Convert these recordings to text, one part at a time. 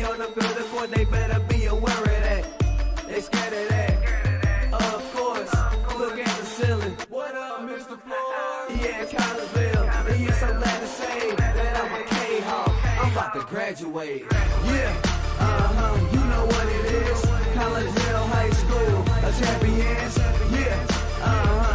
on the field of court, they better be aware of that. They scared of that. Of course, look at the ceiling. What up, Mr. Floyd? Yeah, Collinsville. And yes, I'm glad to say that I'm a Kahok. I'm about to graduate. Yeah, you know what it is. Collinsville High School, a champions. Yeah,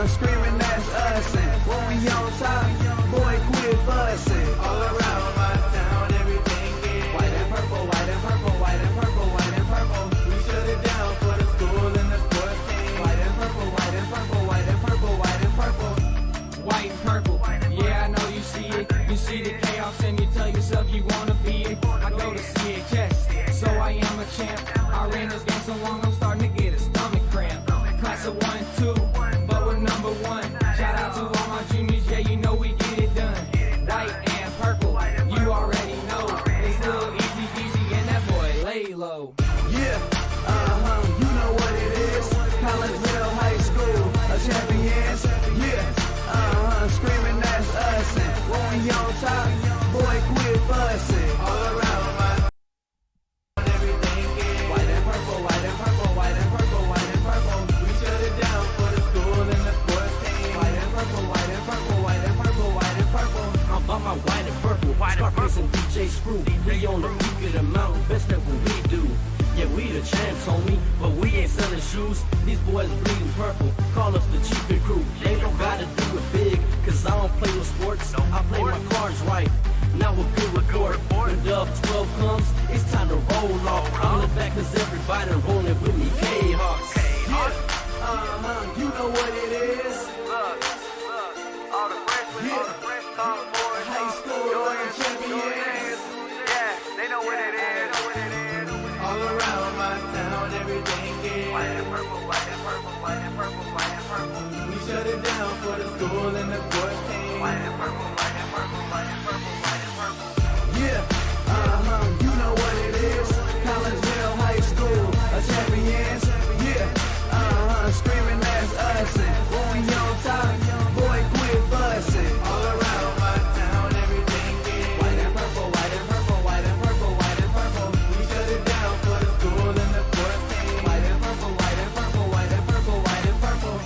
screaming that's us. And when we on top, boy, quit fussing. All around my town, everything is white and purple, white and purple, white and purple, white and purple. We shut it down for the school and the sports team. White and purple, white and purple, white and purple, white and purple. White and purple, yeah, I know you see it. You see the chaos and you tell yourself you wanna be it. I go to CHS, so I am a champ. I ran this game so long, I'm starting to get a stomach cramp. Class of 1, 2, but we're number 1. Shout out to all my juniors, yeah, you know we get it done. White and purple, you already know. It's little easy peasy and that boy lay low. Yeah, you know what it is. Collinsville High School, a champions. Yeah, screaming that's us. And when we on top, boy, quit fussing. All around my everything is white and purple, white and purple, white and purple, white and purple. We shut it down for the school and the sports team. White and purple, white and purple, white and purple, white and purple. I'm about my white and purple, Scarface and DJ Screw. We on the peak of the mountain, best at what we do. Yeah, we the champs, homie, but we ain't selling shoes. These boys bleeding purple, call us the chiefin' crew. Ain't no gotta do it big, cause I don't play with sports. I play my cards right. Now a good report. When Dub 12 comes, it's time to roll off. I'm the back cause everybody rolling with me, K-Hawks. Yeah, you know what it is. Look, all the freshmen, all the fresh college boys, High school champions. yeah, they know what it is. All around my town, everything is White and purple, white and purple, white and purple, white and purple. we shut it down for the school and the sports team. White and purple, white and purple, white and purple, white and purple. Yeah, you know what it is. Collinsville High School, a champions. Yeah, screaming that's us. And when we on top, boy, quit fussing. All around my town, everything is white and purple, white and purple, white and purple, white and purple. We shut it down for the school and the sports team. White and purple, white and purple, white and purple, white and purple.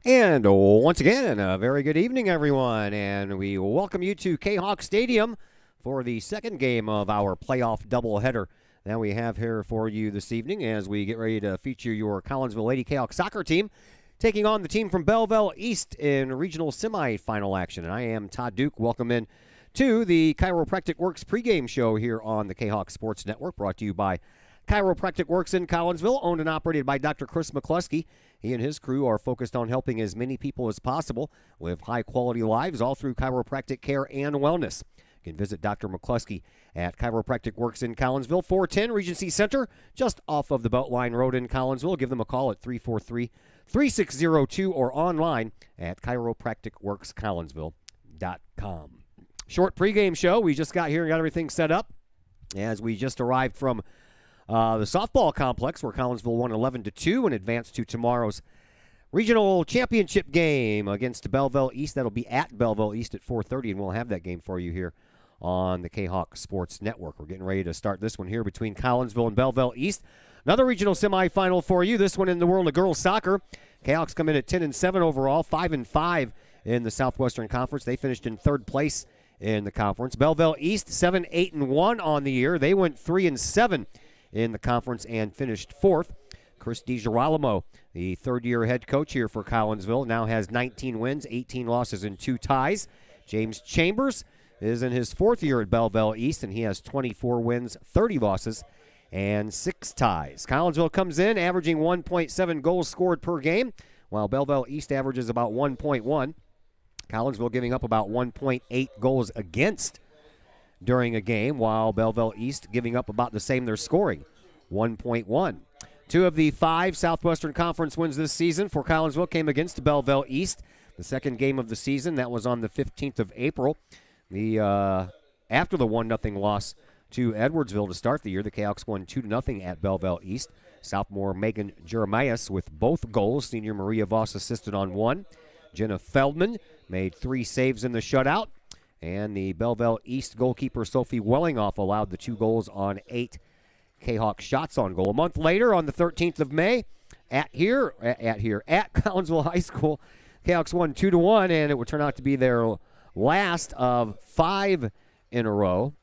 And once again, a very good evening, everyone, and we welcome you to Kahok Stadium for the second game of our playoff doubleheader that we have here for you this evening as we get ready to feature your Collinsville Lady Kahok soccer team taking on the team from Belleville East in regional semifinal action. And I am Todd Duke. Welcome in to the Chiropractic Works pregame show here on the Kahok Sports Network, brought to you by Chiropractic Works in Collinsville, owned and operated by Dr. Chris McCluskey. He and his crew are focused on helping as many people as possible live high-quality lives all through chiropractic care and wellness. You can visit Dr. McCluskey at Chiropractic Works in Collinsville, 410 Regency Center, just off of the Beltline Road in Collinsville. Give them a call at 343-3602 or online at chiropracticworkscollinsville.com. Short pregame show. We just got here and got everything set up as we just arrived from the softball complex where Collinsville won 11-2 and advanced to tomorrow's regional championship game against Belleville East. That'll be at Belleville East at 4:30, and we'll have that game for you here on the Kahok Sports Network. We're getting ready to start this one here between Collinsville and Belleville East. Another regional semifinal for you, this one in the world of girls soccer. Kahawks come in at 10-7 overall, 5-5 in the Southwestern Conference. They finished in third place in the conference. Belleville East 7-8-1 on the year. They went 3-7 in the conference and finished fourth. Chris DiGirolamo, the third-year head coach here for Collinsville, now has 19 wins, 18 losses, and 2 ties. James Chambers is in his fourth year at Belleville East, and he has 24 wins, 30 losses, and 6 ties. Collinsville comes in averaging 1.7 goals scored per game, while Belleville East averages about 1.1. Collinsville giving up about 1.8 goals against during a game, while Belleville East giving up about the same they're scoring, 1.1. 2 of the 5 Southwestern Conference wins this season for Collinsville came against Belleville East. The second game of the season, that was on the 15th of April. After the 1-0 loss to Edwardsville to start the year, the Kahawks won 2-0 at Belleville East. Sophomore Megan Jeremias with both goals. Senior Maria Voss assisted on one. Jenna Feldman made 3 saves in the shutout. And the Belleville East goalkeeper Sophie Wellingoff allowed the 2 goals on 8 Kahok shots on goal. A month later, on the 13th of May, at Collinsville High School, Kahawks won 2-1, and it would turn out to be their last of 5 in a row.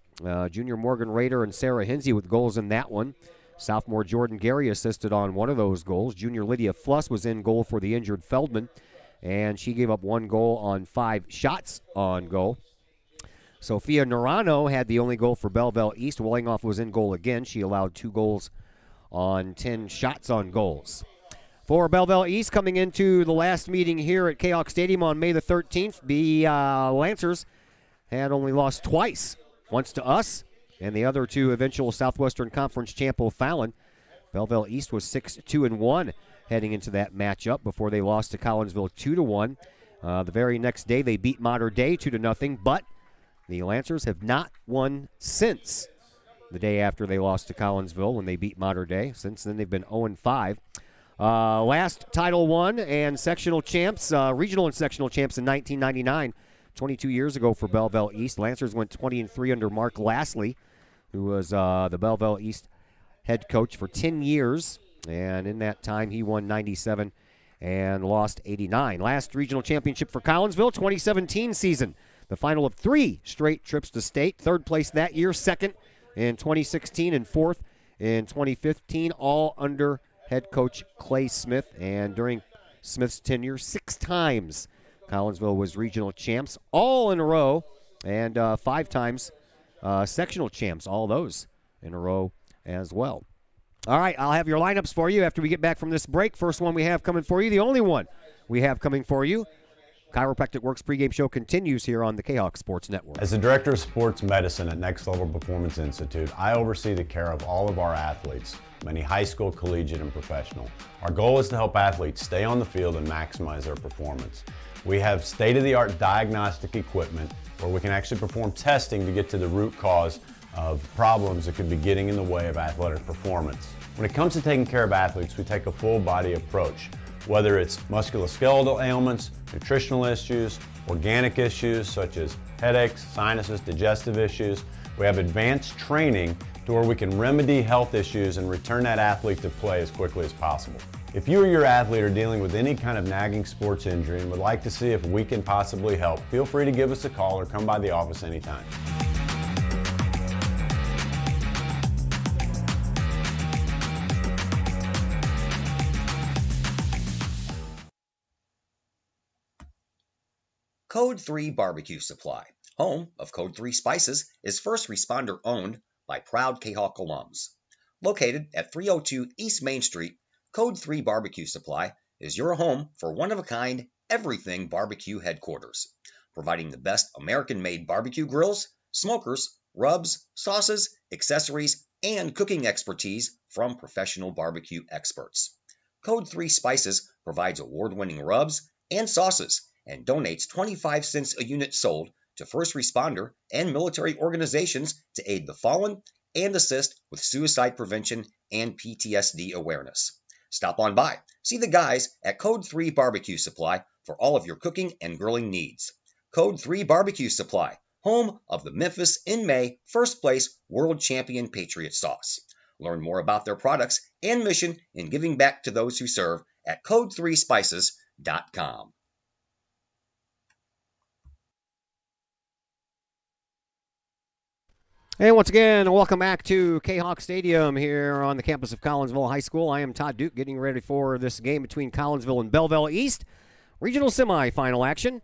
Junior Morgan Rader and Sarah Hinsey with goals in that one. Sophomore Jordan Gary assisted on one of those goals. Junior Lydia Fluss was in goal for the injured Feldman, and she gave up 1 goal on 5 shots on goal. Sophia Narano had the only goal for Belleville East. Wellingoff was in goal again. She allowed 2 goals on 10 shots on goals. For Belleville East, coming into the last meeting here at Kahok Stadium on May the 13th, the Lancers had only lost twice, once to us and the other to eventual Southwestern Conference champ O'Fallon. Belleville East was 6-2-1 heading into that matchup before they lost to Collinsville 2-1. The very next day they beat Mater Dei 2-0, but the Lancers have not won since the day after they lost to Collinsville when they beat Mater Dei. Since then, they've been 0-5. Last Title I and sectional champs, regional and sectional champs in 1999, 22 years ago for Belleville East. Lancers went 20-3 under Mark Lassley, who was the Belleville East head coach for 10 years. And in that time, he won 97 and lost 89. Last regional championship for Collinsville, 2017 season. The final of 3 straight trips to state. 3rd place that year, 2nd in 2016, and 4th in 2015, all under head coach Clay Smith. And during Smith's tenure, 6 times Collinsville was regional champs, all in a row, and 5 times sectional champs, all those in a row as well. All right, I'll have your lineups for you after we get back from this break. First one we have coming for you, the only one we have coming for you. Chiropractic Works pregame show continues here on the Kahok Sports Network. As the Director of Sports Medicine at Next Level Performance Institute, I oversee the care of all of our athletes, many high school, collegiate, and professional. Our goal is to help athletes stay on the field and maximize their performance. We have state-of-the-art diagnostic equipment where we can actually perform testing to get to the root cause of problems that could be getting in the way of athletic performance. When it comes to taking care of athletes, we take a full-body approach. Whether it's musculoskeletal ailments, nutritional issues, organic issues such as headaches, sinuses, digestive issues, we have advanced training to where we can remedy health issues and return that athlete to play as quickly as possible. If you or your athlete are dealing with any kind of nagging sports injury and would like to see if we can possibly help, feel free to give us a call or come by the office anytime. Code 3 Barbecue Supply, home of Code 3 Spices, is first responder owned by proud Kahok alums. Located at 302 East Main Street, Code 3 Barbecue Supply is your home for one-of-a-kind everything barbecue headquarters, providing the best American-made barbecue grills, smokers, rubs, sauces, accessories, and cooking expertise from professional barbecue experts. Code 3 Spices provides award-winning rubs and sauces and donates 25 cents a unit sold to first responder and military organizations to aid the fallen and assist with suicide prevention and PTSD awareness. Stop on by. See the guys at Code 3 Barbecue Supply for all of your cooking and grilling needs. Code 3 Barbecue Supply, home of the Memphis in May first place World Champion Patriot Sauce. Learn more about their products and mission in giving back to those who serve at code3spices.com. And once again, welcome back to Kahok Stadium here on the campus of Collinsville High School. I am Todd Duke, getting ready for this game between Collinsville and Belleville East. Regional semifinal action.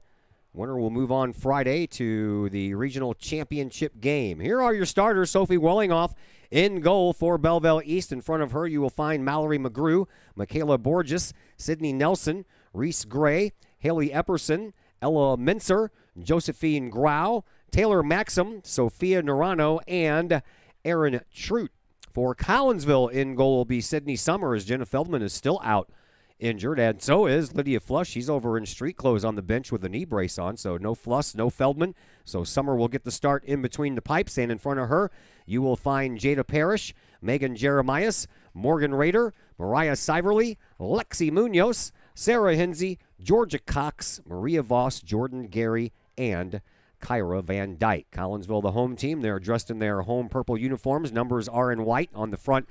Winner will move on Friday to the regional championship game. Here are your starters. Sophie Wellingoff in goal for Belleville East. In front of her, you will find Mallory McGrew, Michaela Borges, Sydney Nelson, Reese Gray, Haley Epperson, Ella Mincer, Josephine Grau, Taylor Maxim, Sophia Narano, and Aaron Trute. For Collinsville, in goal will be Sydney Summers. Jenna Feldman is still out injured, and so is Lydia Flush. She's over in street clothes on the bench with a knee brace on, so no Fluss, no Feldman. So Summer will get the start in between the pipes, and in front of her, you will find Jada Parrish, Megan Jeremias, Morgan Rader, Mariah Siverly, Lexi Munoz, Sarah Hinsey, Georgia Cox, Maria Voss, Jordan Gary, and Kyra Van Dyke. Collinsville, the home team. They're dressed in their home purple uniforms. Numbers are in white on the front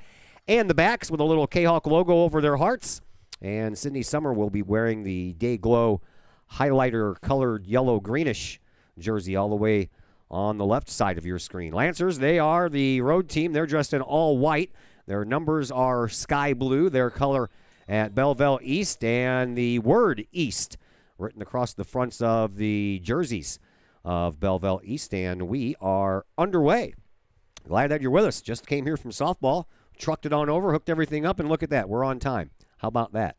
and the backs with a little Kahok logo over their hearts. And Sydney Summer will be wearing the Day Glow highlighter colored yellow-greenish jersey all the way on the left side of your screen. Lancers, they are the road team. They're dressed in all white. Their numbers are sky blue, their color at Belleville East, and the word East written across the fronts of the jerseys of Belleville East, and we are underway. Glad that you're with us. Just came here from softball, trucked it on over, hooked everything up, and look at that. We're on time. How about that?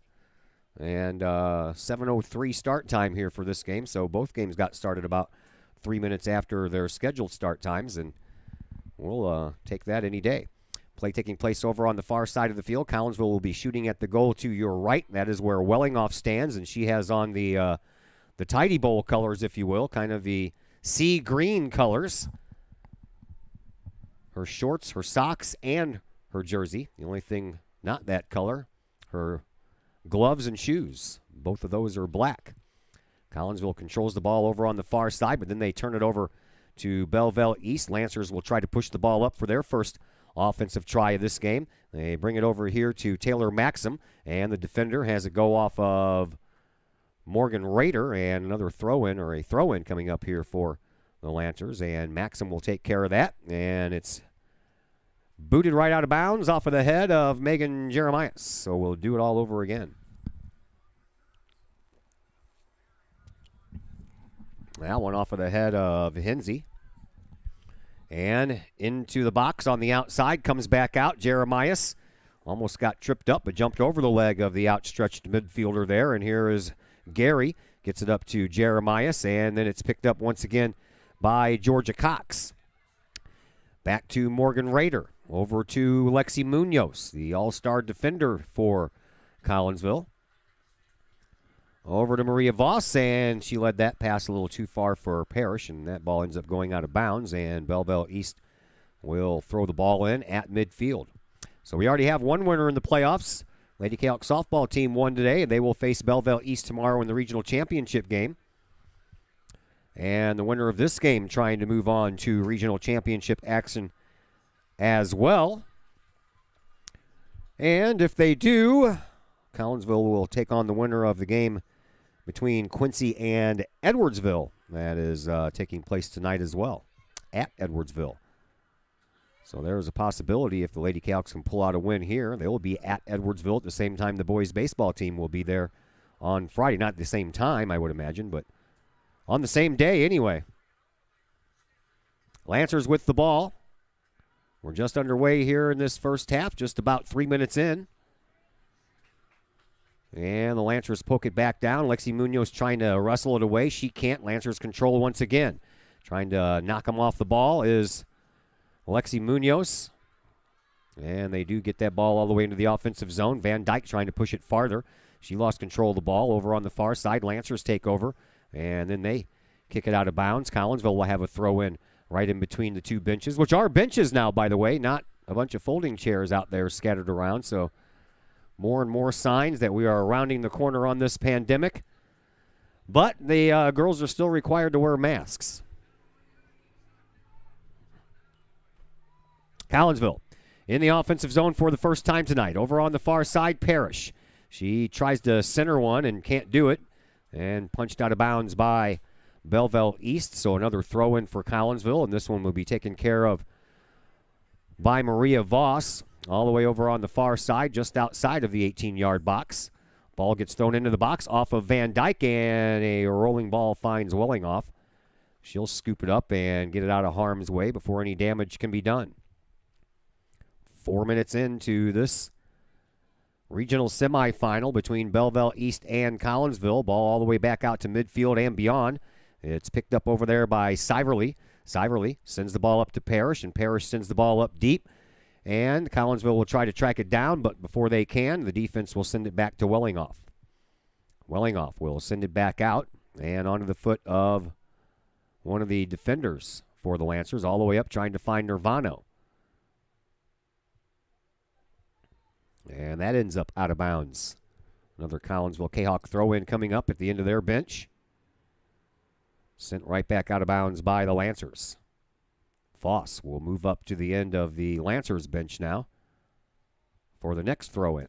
And 7:03 start time here for this game, so both games got started about 3 minutes after their scheduled start times, and we'll take that any day. Play taking place over on the far side of the field. Collinsville will be shooting at the goal to your right. That is where Wellingoff stands, and she has on the Tidy Bowl colors, if you will, kind of the sea green colors. Her shorts, her socks, and her jersey. The only thing not that color, her gloves and shoes. Both of those are black. Collinsville controls the ball over on the far side, but then they turn it over to Belleville East. Lancers will try to push the ball up for their first offensive try of this game. They bring it over here to Taylor Maxim, and the defender has a go off of Morgan Rader, and another throw-in, or a throw-in coming up here for the Lancers, and Maxim will take care of that, and it's booted right out of bounds off of the head of Megan Jeremias, so we'll do it all over again. That one off of the head of Hinsey. And into the box on the outside, comes back out. Jeremias almost got tripped up, but jumped over the leg of the outstretched midfielder there. And here is Gary, gets it up to Jeremias, and then it's picked up once again by Georgia Cox. Back to Morgan Rader, over to Lexi Munoz, the all-star defender for Collinsville. Over to Maria Voss, and she led that pass a little too far for Parrish, and that ball ends up going out of bounds, and Belleville East will throw the ball in at midfield. So we already have one winner in the playoffs. Lady Kahok softball team won today, and they will face Belleville East tomorrow in the regional championship game. And the winner of this game trying to move on to regional championship action as well. And if they do, Collinsville will take on the winner of the game between Quincy and Edwardsville. That is taking place tonight as well at Edwardsville. So there's a possibility if the Lady Cahoks can pull out a win here, they will be at Edwardsville at the same time the boys baseball team will be there on Friday. Not at the same time, I would imagine, but on the same day anyway. Lancers with the ball. We're just underway here in this first half, just about 3 minutes in. And the Lancers poke it back down. Lexi Munoz trying to wrestle it away. She can't. Lancers control once again. Trying to knock him off the ball is Lexi Munoz. And they do get that ball all the way into the offensive zone. Van Dyke trying to push it farther. She lost control of the ball over on the far side. Lancers take over. And then they kick it out of bounds. Collinsville will have a throw in right in between the two benches, which are benches now, by the way, not a bunch of folding chairs out there scattered around. So more and more signs that we are rounding the corner on this pandemic. But the girls are still required to wear masks. Collinsville in the offensive zone for the first time tonight. Over on the far side, Parrish. She tries to center one and can't do it. And punched out of bounds by Belleville East. So another throw in for Collinsville. And this one will be taken care of by Maria Voss. All the way over on the far side, just outside of the 18-yard box. Ball gets thrown into the box off of Van Dyke, and a rolling ball finds Wellingoff. She'll scoop it up and get it out of harm's way before any damage can be done. 4 minutes into this regional semifinal between Belleville East and Collinsville. Ball all the way back out to midfield and beyond. It's picked up over there by Siverly. Siverly sends the ball up to Parrish, and Parrish sends the ball up deep. And Collinsville will try to track it down, but before they can, the defense will send it back to Wellingoff. Wellingoff will send it back out and onto the foot of one of the defenders for the Lancers, all the way up trying to find Nirvano. And that ends up out of bounds. Another Collinsville Kahok throw-in coming up at the end of their bench. Sent right back out of bounds by the Lancers. Foss will move up to the end of the Lancers bench now for the next throw-in.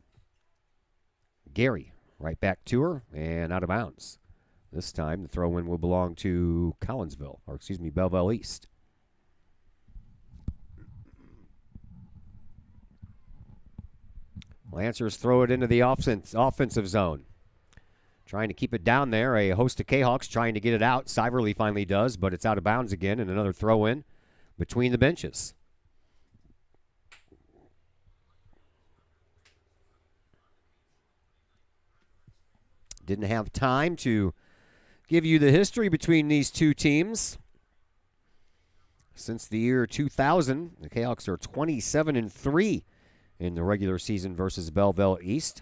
Gary right back to her and out of bounds. This time the throw-in will belong to Belleville East. Lancers throw it into the offensive zone. Trying to keep it down there. A host of Kahawks trying to get it out. Siverly finally does, but it's out of bounds again, and another throw-in between the benches. Didn't have time to give you the history between these two teams. Since the year 2000, the Kahawks are 27-3 in the regular season versus Belleville East.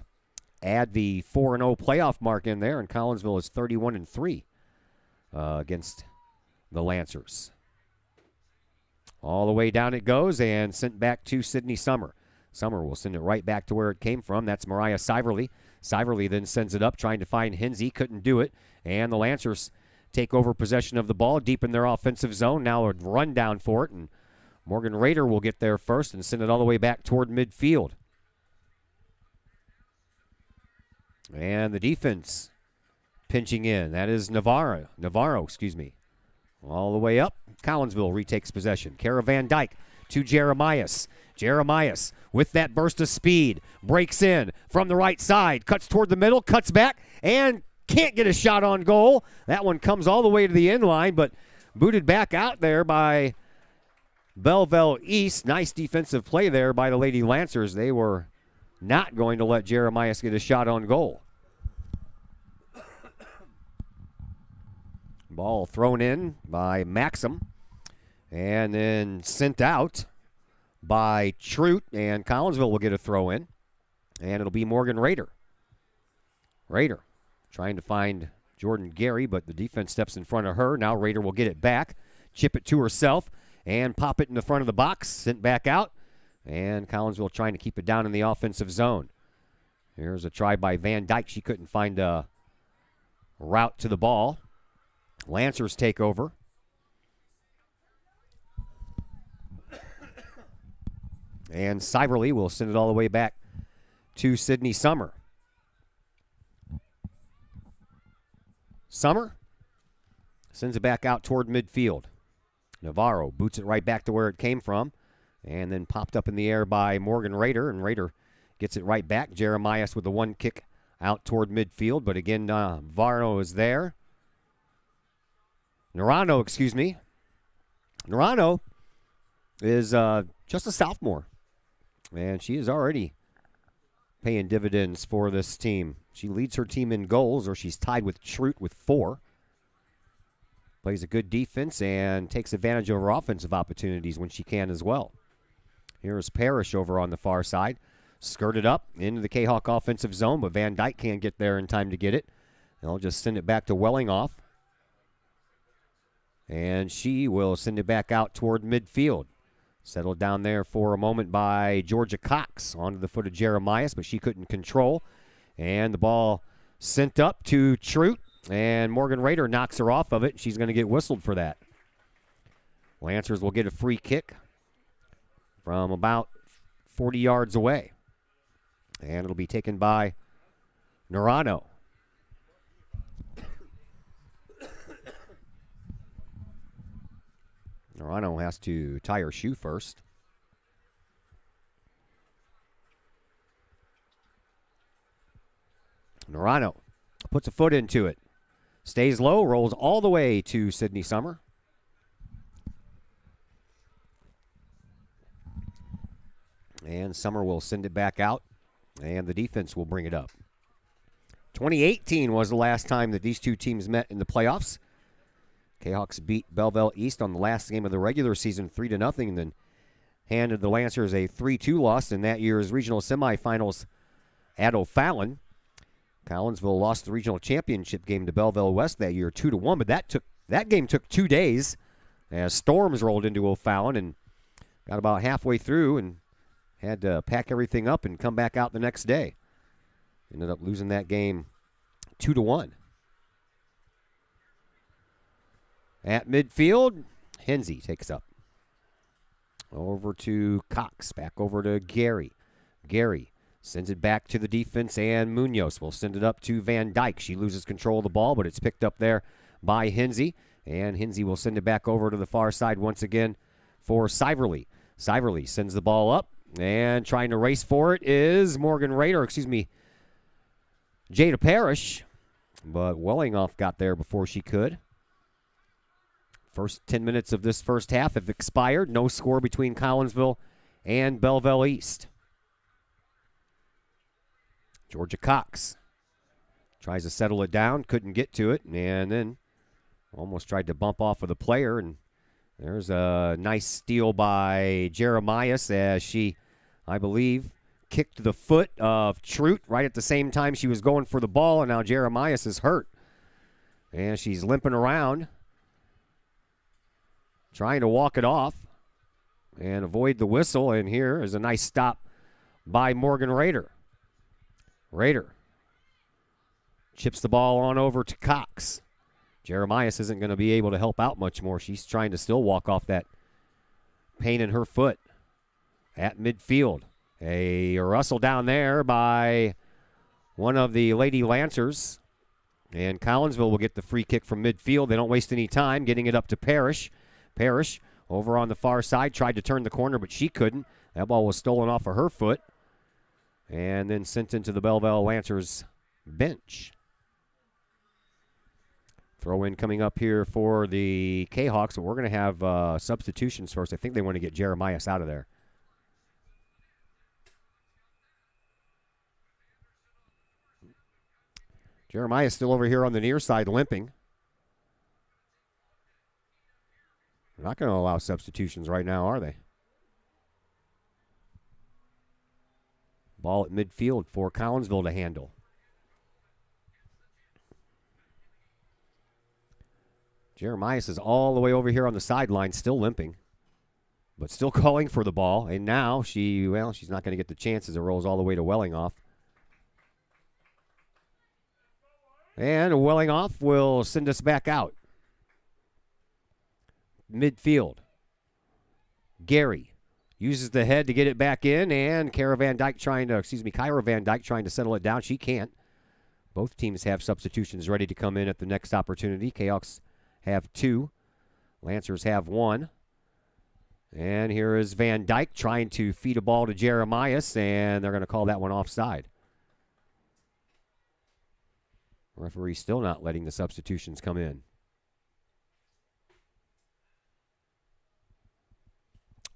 Add the 4-0 playoff mark in there, and Collinsville is 31-3 against the Lancers. All the way down it goes and sent back to Sydney Summer. Summer will send it right back to where it came from. That's Mariah Siverly. Siverly then sends it up, trying to find Hinsey. Couldn't do it. And the Lancers take over possession of the ball deep in their offensive zone. Now a run down for it, and Morgan Rader will get there first and send it all the way back toward midfield. And the defense pinching in. That is Navarro, all the way up. Collinsville retakes possession. Kara Van Dyke to Jeremias. Jeremias with that burst of speed breaks in from the right side, cuts toward the middle, cuts back, and can't get a shot on goal. That one comes all the way to the end line, but booted back out there by Belleville East. Nice defensive play there by the Lady Lancers. They were not going to let Jeremias get a shot on goal. Ball thrown in by Maxim and then sent out by Trute, and Collinsville will get a throw in, and it'll be Morgan Rader. Rader trying to find Jordan Gary, but the defense steps in front of her. Now Rader will get it back, chip it to herself, and pop it in the front of the box, sent back out, and Collinsville trying to keep it down in the offensive zone. Here's a try by Van Dyke. She couldn't find a route to the ball. Lancers take over. And Siverly will send it all the way back to Sydney Summer. Summer sends it back out toward midfield. Navarro boots it right back to where it came from, and then popped up in the air by Morgan Rader, and Rader gets it right back. Jeremias with the one kick out toward midfield, but again, Navarro is there. Narano is just a sophomore, and she is already paying dividends for this team. She leads her team in goals, or she's tied with Trute with 4. Plays a good defense and takes advantage of her offensive opportunities when she can as well. Here's Parrish over on the far side. Skirted up into the Kahawk offensive zone, but Van Dyke can't get there in time to get it. They'll just send it back to Wellingoff. And she will send it back out toward midfield. Settled down there for a moment by Georgia Cox onto the foot of Jeremias, but she couldn't control. And the ball sent up to Trute, and Morgan Rader knocks her off of it. She's going to get whistled for that. Lancers will get a free kick from about 40 yards away. And it'll be taken by Narano. Narano has to tie her shoe first. Narano puts a foot into it. Stays low, rolls all the way to Sydney Summer. And Summer will send it back out, and the defense will bring it up. 2018 was the last time that these two teams met in the playoffs. Kahawks beat Belleville East on the last game of the regular season 3-0, and then handed the Lancers a 3-2 loss in that year's regional semifinals at O'Fallon. Collinsville lost the regional championship game to Belleville West that year 2-1, but that game took 2 days as storms rolled into O'Fallon and got about halfway through and had to pack everything up and come back out the next day. Ended up losing that game 2-1. At midfield, Hensey takes up. Over to Cox, back over to Gary. Gary sends it back to the defense, and Munoz will send it up to Van Dyke. She loses control of the ball, but it's picked up there by Hensey, and Hensey will send it back over to the far side once again for Siverly. Siverly sends the ball up, and trying to race for it is Jada Parrish, but Wellingoff got there before she could. First 10 minutes of this first half have expired. No score between Collinsville and Belleville East. Georgia Cox tries to settle it down, couldn't get to it, and then almost tried to bump off of the player. And there's a nice steal by Jeremias as she, I believe, kicked the foot of Trute right at the same time she was going for the ball, and now Jeremias is hurt. And she's limping around, trying to walk it off and avoid the whistle. And here is a nice stop by Morgan Rader. Rader chips the ball on over to Cox. Jeremias isn't going to be able to help out much more. She's trying to still walk off that pain in her foot. At midfield, a rustle down there by one of the Lady Lancers. And Collinsville will get the free kick from midfield. They don't waste any time getting it up to Parrish. Parrish over on the far side tried to turn the corner, but she couldn't. That ball was stolen off of her foot and then sent into the Belleville Lancers bench. Throw in coming up here for the Kahawks, but we're going to have substitutions first. I think they want to get Jeremias out of there. Jeremias still over here on the near side limping. They're not going to allow substitutions right now, are they? Ball at midfield for Collinsville to handle. Jeremias is all the way over here on the sideline, still limping, but still calling for the ball. And now she's not going to get the chance as it rolls all the way to Wellingoff. And Wellingoff will send us back out. Midfield. Gary uses the head to get it back in, and Kyra Van Dyke trying to settle it down. She can't. Both teams have substitutions ready to come in at the next opportunity. Kahawks have 2. Lancers have 1. And here is Van Dyke trying to feed a ball to Jeremias, and they're going to call that one offside. Referee still not letting the substitutions come in.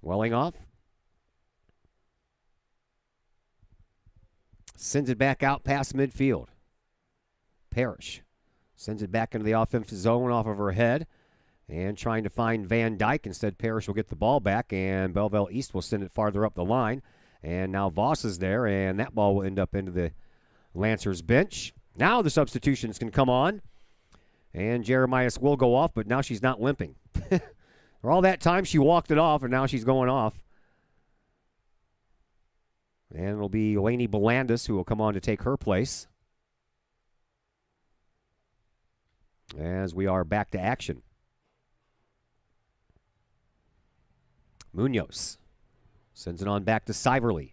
Wellingoff sends it back out past midfield. Parrish sends it back into the offensive zone off of her head and trying to find Van Dyke. Instead, Parrish will get the ball back, and Belleville East will send it farther up the line. And now Voss is there, and that ball will end up into the Lancers bench. Now the substitutions can come on, and Jeremias will go off, but now she's not limping. For all that time, she walked it off, and now she's going off. And it'll be Lainey Belandis who will come on to take her place. As we are back to action. Munoz sends it on back to Siverly.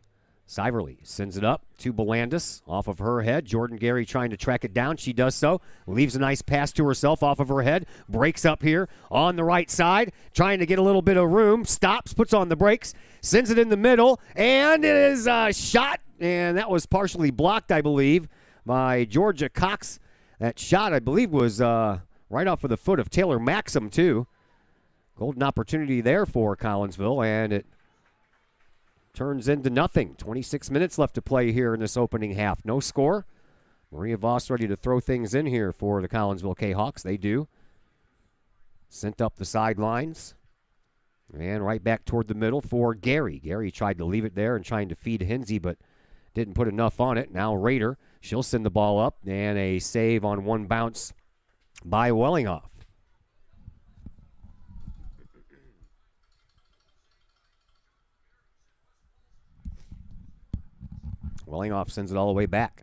Siverly sends it up to Belandis off of her head. Jordan Gary trying to track it down. She does so. Leaves a nice pass to herself off of her head. Breaks up here on the right side. Trying to get a little bit of room. Stops, puts on the brakes. Sends it in the middle. And it is a shot. And that was partially blocked, I believe, by Georgia Cox. That shot, I believe, was right off of the foot of Taylor Maxim, too. Golden opportunity there for Collinsville. And it turns into nothing. 26 minutes left to play here in this opening half. No score. Maria Voss ready to throw things in here for the Collinsville Kahawks. They do. Sent up the sidelines. And right back toward the middle for Gary. Gary tried to leave it there and trying to feed Hensey, but didn't put enough on it. Now Rader, she'll send the ball up. And a save on one bounce by Wellingoff. Wellingoff sends it all the way back.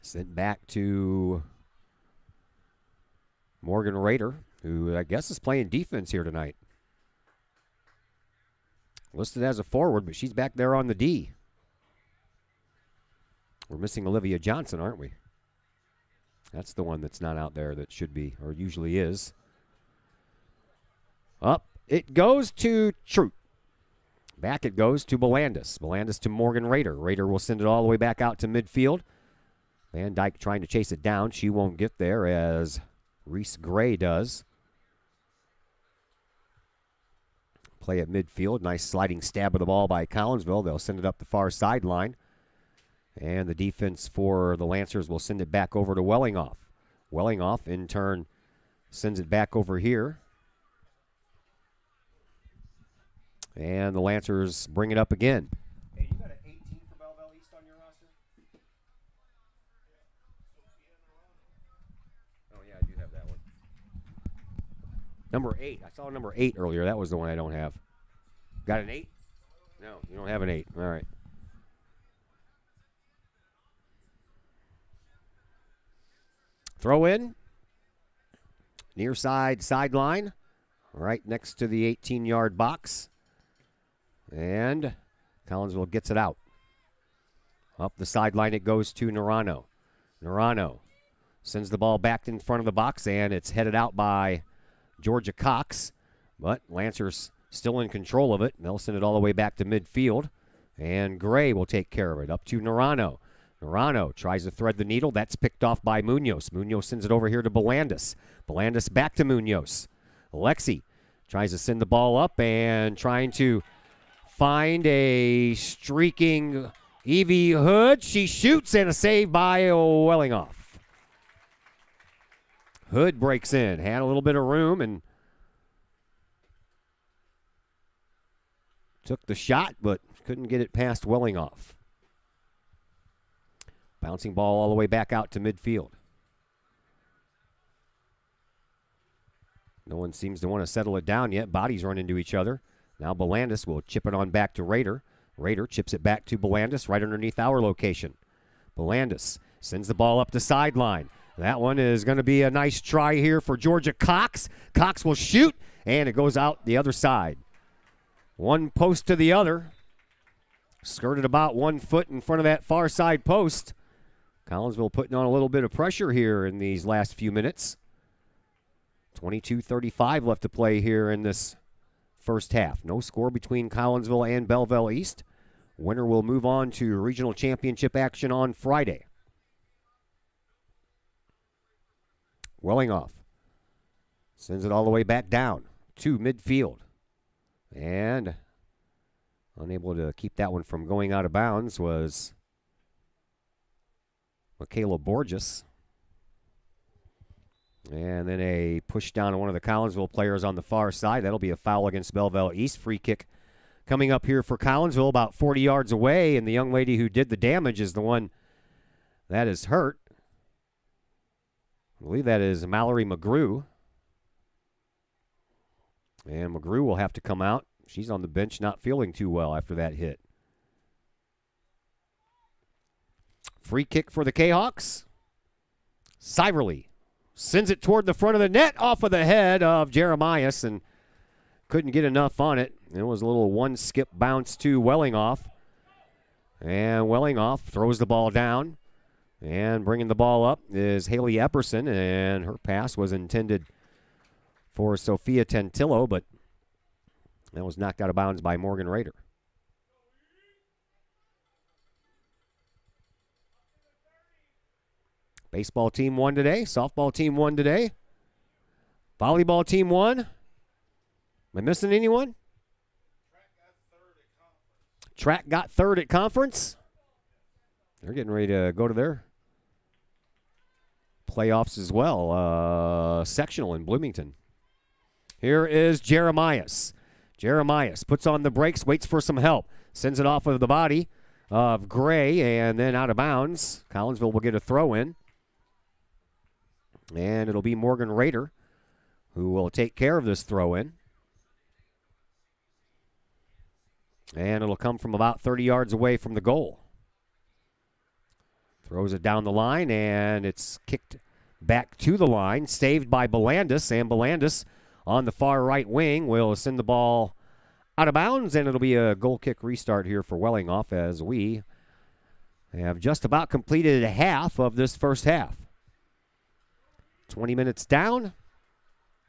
Sent back to Morgan Rader, who I guess is playing defense here tonight. Listed as a forward, but she's back there on the D. We're missing Olivia Johnson, aren't we? That's the one that's not out there that should be, or usually is. Up it goes to Trout. Back it goes to Belandis. Belandis to Morgan Rader. Rader will send it all the way back out to midfield. Van Dyke trying to chase it down. She won't get there as Reese Gray does. Play at midfield. Nice sliding stab of the ball by Collinsville. They'll send it up the far sideline. And the defense for the Lancers will send it back over to Wellingoff. Wellingoff, in turn, sends it back over here. And the Lancers bring it up again. Hey, you got an 18 for Belleville East on your roster? Oh, yeah, I do have that one. Number 8. I saw number 8 earlier. That was the one I don't have. Got an 8? No, you don't have an 8. All right. Throw in. Near side sideline. Right next to the 18-yard box. And Collinsville gets it out. Up the sideline it goes to Narano. Narano sends the ball back in front of the box, and it's headed out by Georgia Cox. But Lancers still in control of it. They'll send it all the way back to midfield. And Gray will take care of it. Up to Narano. Narano tries to thread the needle. That's picked off by Munoz. Munoz sends it over here to Belandis. Belandis back to Munoz. Alexi tries to send the ball up and trying to find a streaking Evie Hood. She shoots, and a save by Wellingoff. Hood breaks in. Had a little bit of room and took the shot, but couldn't get it past Wellingoff. Bouncing ball all the way back out to midfield. No one seems to want to settle it down yet. Bodies run into each other. Now Belandis will chip it on back to Rader. Rader chips it back to Belandis right underneath our location. Belandis sends the ball up the sideline. That one is going to be a nice try here for Georgia Cox. Cox will shoot, and it goes out the other side. One post to the other. Skirted about 1 foot in front of that far side post. Collinsville putting on a little bit of pressure here in these last few minutes. 22:35 left to play here in this first half. No score between Collinsville and Belleville East. Winner will move on to regional championship action on Friday. Wellingoff sends it all the way back down to midfield. And unable to keep that one from going out of bounds was Michaela Borges. And then a push down on one of the Collinsville players on the far side. That'll be a foul against Belleville East. Free kick coming up here for Collinsville about 40 yards away. And the young lady who did the damage is the one that is hurt. I believe that is Mallory McGrew. And McGrew will have to come out. She's on the bench not feeling too well after that hit. Free kick for the Kahawks. Siverly sends it toward the front of the net off of the head of Jeremias and couldn't get enough on it. It was a little one skip bounce to Wellingoff. And Wellingoff throws the ball down. And bringing the ball up is Haley Epperson, and her pass was intended for Sophia Tentillo, but that was knocked out of bounds by Morgan Rader. Baseball team won today. Softball team won today. Volleyball team won. Am I missing anyone? Track got third at conference. They're getting ready to go to their playoffs as well. Sectional in Bloomington. Here is Jeremias. Jeremias puts on the brakes, waits for some help. Sends it off of the body of Gray and then out of bounds. Collinsville will get a throw in. And it'll be Morgan Rader who will take care of this throw in. And it'll come from about 30 yards away from the goal. Throws it down the line, and it's kicked back to the line. Saved by Belandis, and Belandis on the far right wing will send the ball out of bounds, and it'll be a goal kick restart here for Wellingoff as we have just about completed half of this first half. 20 minutes down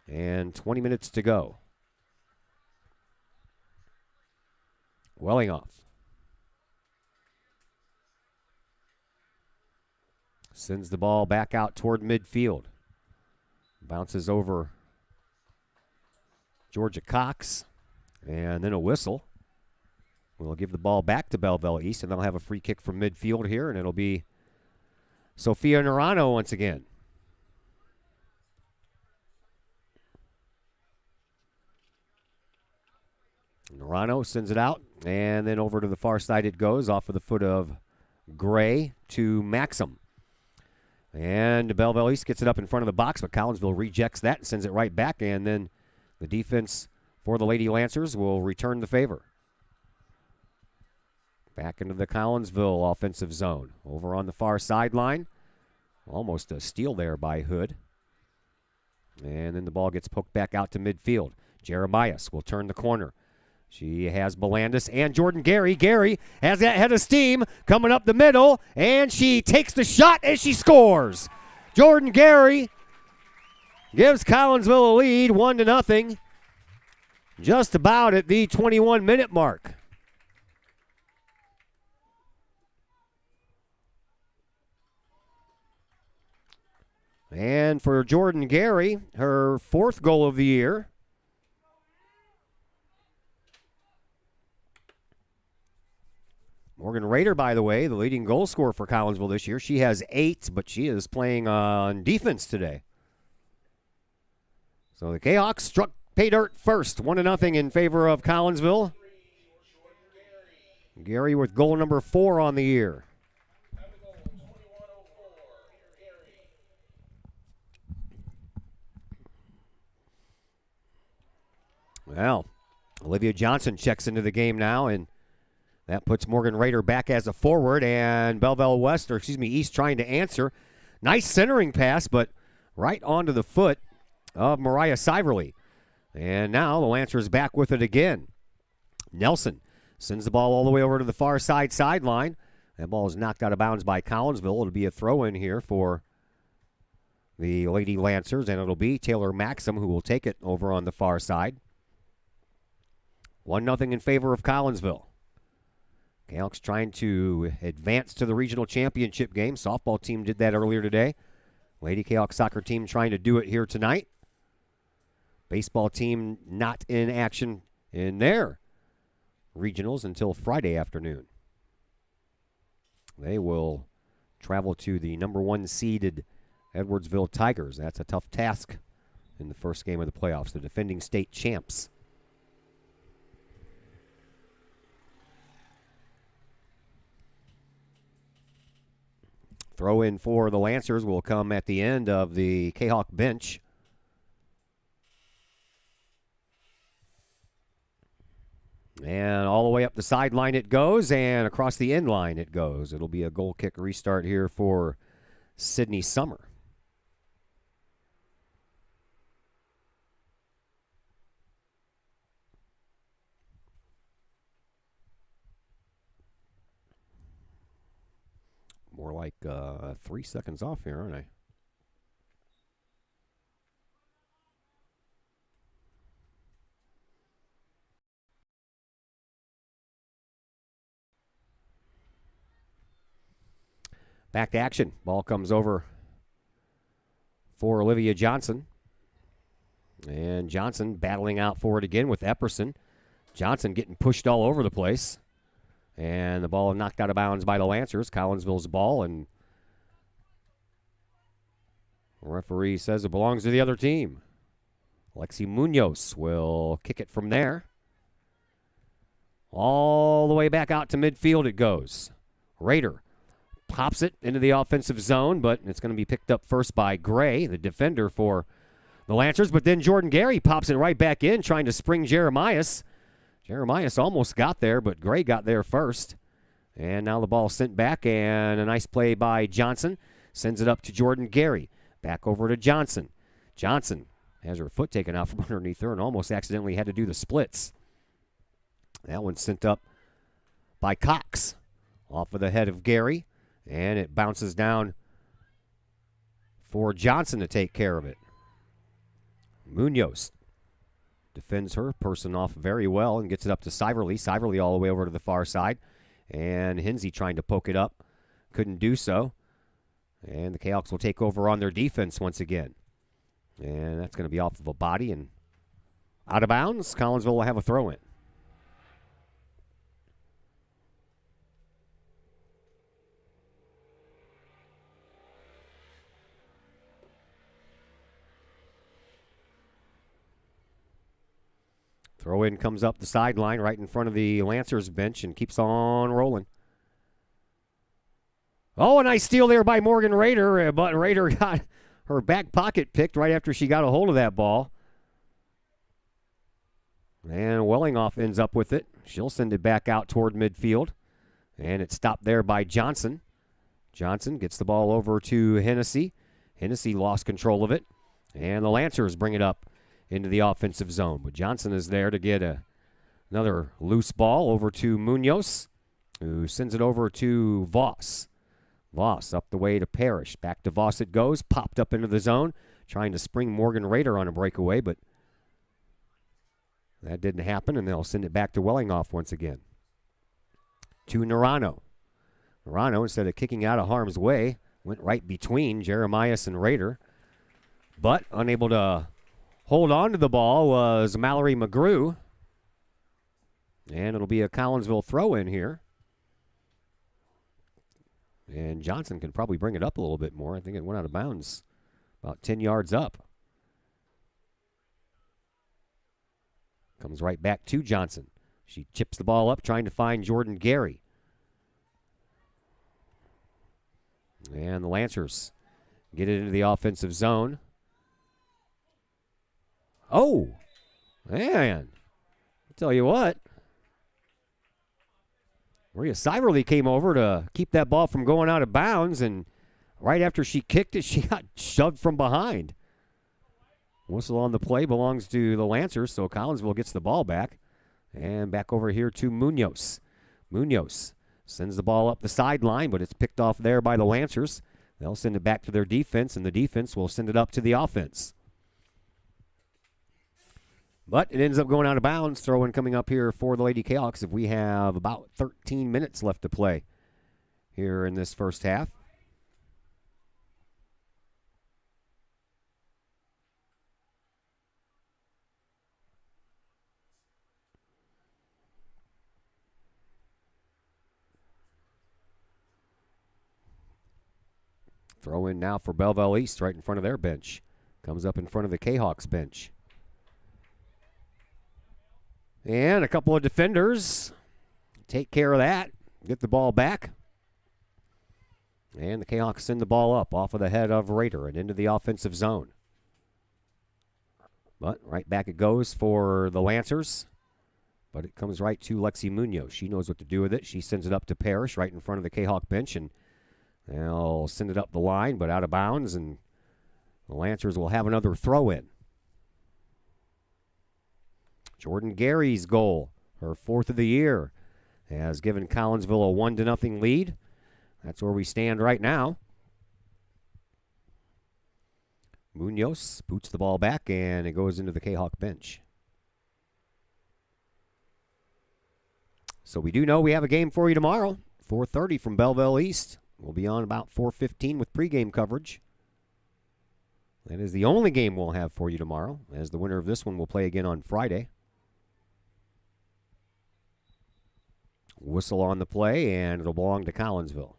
and 20 minutes to go. Wellingoff sends the ball back out toward midfield. Bounces over Georgia Cox, and then a whistle. We'll give the ball back to Belleville East, and they'll have a free kick from midfield here, and it'll be Sophia Narano once again. Narano sends it out, and then over to the far side it goes, off of the foot of Gray to Maxim. And Belleville East gets it up in front of the box, but Collinsville rejects that and sends it right back, and then the defense for the Lady Lancers will return the favor. Back into the Collinsville offensive zone. Over on the far sideline. Almost a steal there by Hood. And then the ball gets poked back out to midfield. Jeremias will turn the corner. She has Belandis and Jordan Gary. Gary has that head of steam coming up the middle, and she takes the shot and she scores. Jordan Gary gives Collinsville a lead, 1-0, just about at the 21-minute mark. And for Jordan Gary, her fourth goal of the year. Morgan Rader, by the way, the leading goal scorer for Collinsville this year. She has 8, but she is playing on defense today. So the Kahawks struck pay dirt first, 1-0 in favor of Collinsville. Gary with goal number 4 on the year. Well, Olivia Johnson checks into the game now, and that puts Morgan Rader back as a forward, and Belleville East trying to answer. Nice centering pass, but right onto the foot of Mariah Siverly. And now the Lancers back with it again. Nelson sends the ball all the way over to the far sideline. That ball is knocked out of bounds by Collinsville. It'll be a throw-in here for the Lady Lancers, and it'll be Taylor Maxim who will take it over on the far side. 1-0 in favor of Collinsville. Kahawks trying to advance to the regional championship game. Softball team did that earlier today. Lady Kahawk soccer team trying to do it here tonight. Baseball team not in action in their regionals until Friday afternoon. They will travel to the number 1 seeded Edwardsville Tigers. That's a tough task in the first game of the playoffs, the defending state champs. Throw in for the Lancers will come at the end of the Kahawk bench. And all the way up the sideline it goes, and across the end line it goes. It'll be a goal kick restart here for Sydney Summer. More like 3 seconds off here, aren't I? Back to action. Ball comes over for Olivia Johnson. And Johnson battling out for it again with Epperson. Johnson getting pushed all over the place. And the ball knocked out of bounds by the Lancers. Collinsville's ball, and the referee says it belongs to the other team. Lexi Munoz will kick it from there. All the way back out to midfield it goes. Rader pops it into the offensive zone, but it's going to be picked up first by Gray, the defender for the Lancers. But then Jordan Gary pops it right back in, trying to spring Jeremias. Jeremias almost got there, but Gray got there first. And now the ball sent back, and a nice play by Johnson. Sends it up to Jordan Gary. Back over to Johnson. Johnson has her foot taken out from underneath her and almost accidentally had to do the splits. That one sent up by Cox off of the head of Gary, and it bounces down for Johnson to take care of it. Munoz defends her person off very well and gets it up to Siverly. Siverly all the way over to the far side, and Hinsey trying to poke it up. Couldn't do so. And the Kahawks will take over on their defense once again. And that's going to be off of a body and out of bounds. Collinsville will have a throw in. Throw in comes up the sideline right in front of the Lancers bench and keeps on rolling. Oh, a nice steal there by Morgan Rader, but Rader got her back pocket picked right after she got a hold of that ball. And Wellinghoff ends up with it. She'll send it back out toward midfield. And it's stopped there by Johnson. Johnson gets the ball over to Hennessy. Hennessy lost control of it. And the Lancers bring it up into the offensive zone. But Johnson is there to get another loose ball over to Munoz, who sends it over to Voss. Voss up the way to Parrish. Back to Voss it goes. Popped up into the zone. Trying to spring Morgan Rader on a breakaway, but that didn't happen, and they'll send it back to Wellinghoff once again. To Narano. Narano, instead of kicking out of harm's way, went right between Jeremias and Rader. But unable to hold on to the ball was Mallory McGrew. And it'll be a Collinsville throw-in here. And Johnson can probably bring it up a little bit more. I think it went out of bounds about 10 yards up. Comes right back to Johnson. She chips the ball up, trying to find Jordan Gary. And the Lancers get it into the offensive zone. Oh, man. I'll tell you what. Maria Siverly came over to keep that ball from going out of bounds, and right after she kicked it, she got shoved from behind. Whistle on the play belongs to the Lancers, so Collinsville gets the ball back. And back over here to Munoz. Munoz sends the ball up the sideline, but it's picked off there by the Lancers. They'll send it back to their defense, and the defense will send it up to the offense. But it ends up going out of bounds. Throw-in coming up here for the Lady Kahawks if we have about 13 minutes left to play here in this first half. Throw in now for Belleville East right in front of their bench. Comes up in front of the Kahawks bench. And a couple of defenders take care of that. Get the ball back. And the Kahawks send the ball up off of the head of Rader and into the offensive zone. But right back it goes for the Lancers. But it comes right to Lexi Munoz. She knows what to do with it. She sends it up to Parrish right in front of the Kahawk bench. And they'll send it up the line, but out of bounds. And the Lancers will have another throw-in. Jordan Gary's goal, her fourth of the year, has given Collinsville a 1-0 lead. That's where we stand right now. Munoz boots the ball back, and it goes into the Kahawk bench. So we do know we have a game for you tomorrow, 4:30 from Belleville East. We'll be on about 4:15 with pregame coverage. That is the only game we'll have for you tomorrow, as the winner of this one will play again on Friday. Whistle on the play, and it'll belong to Collinsville.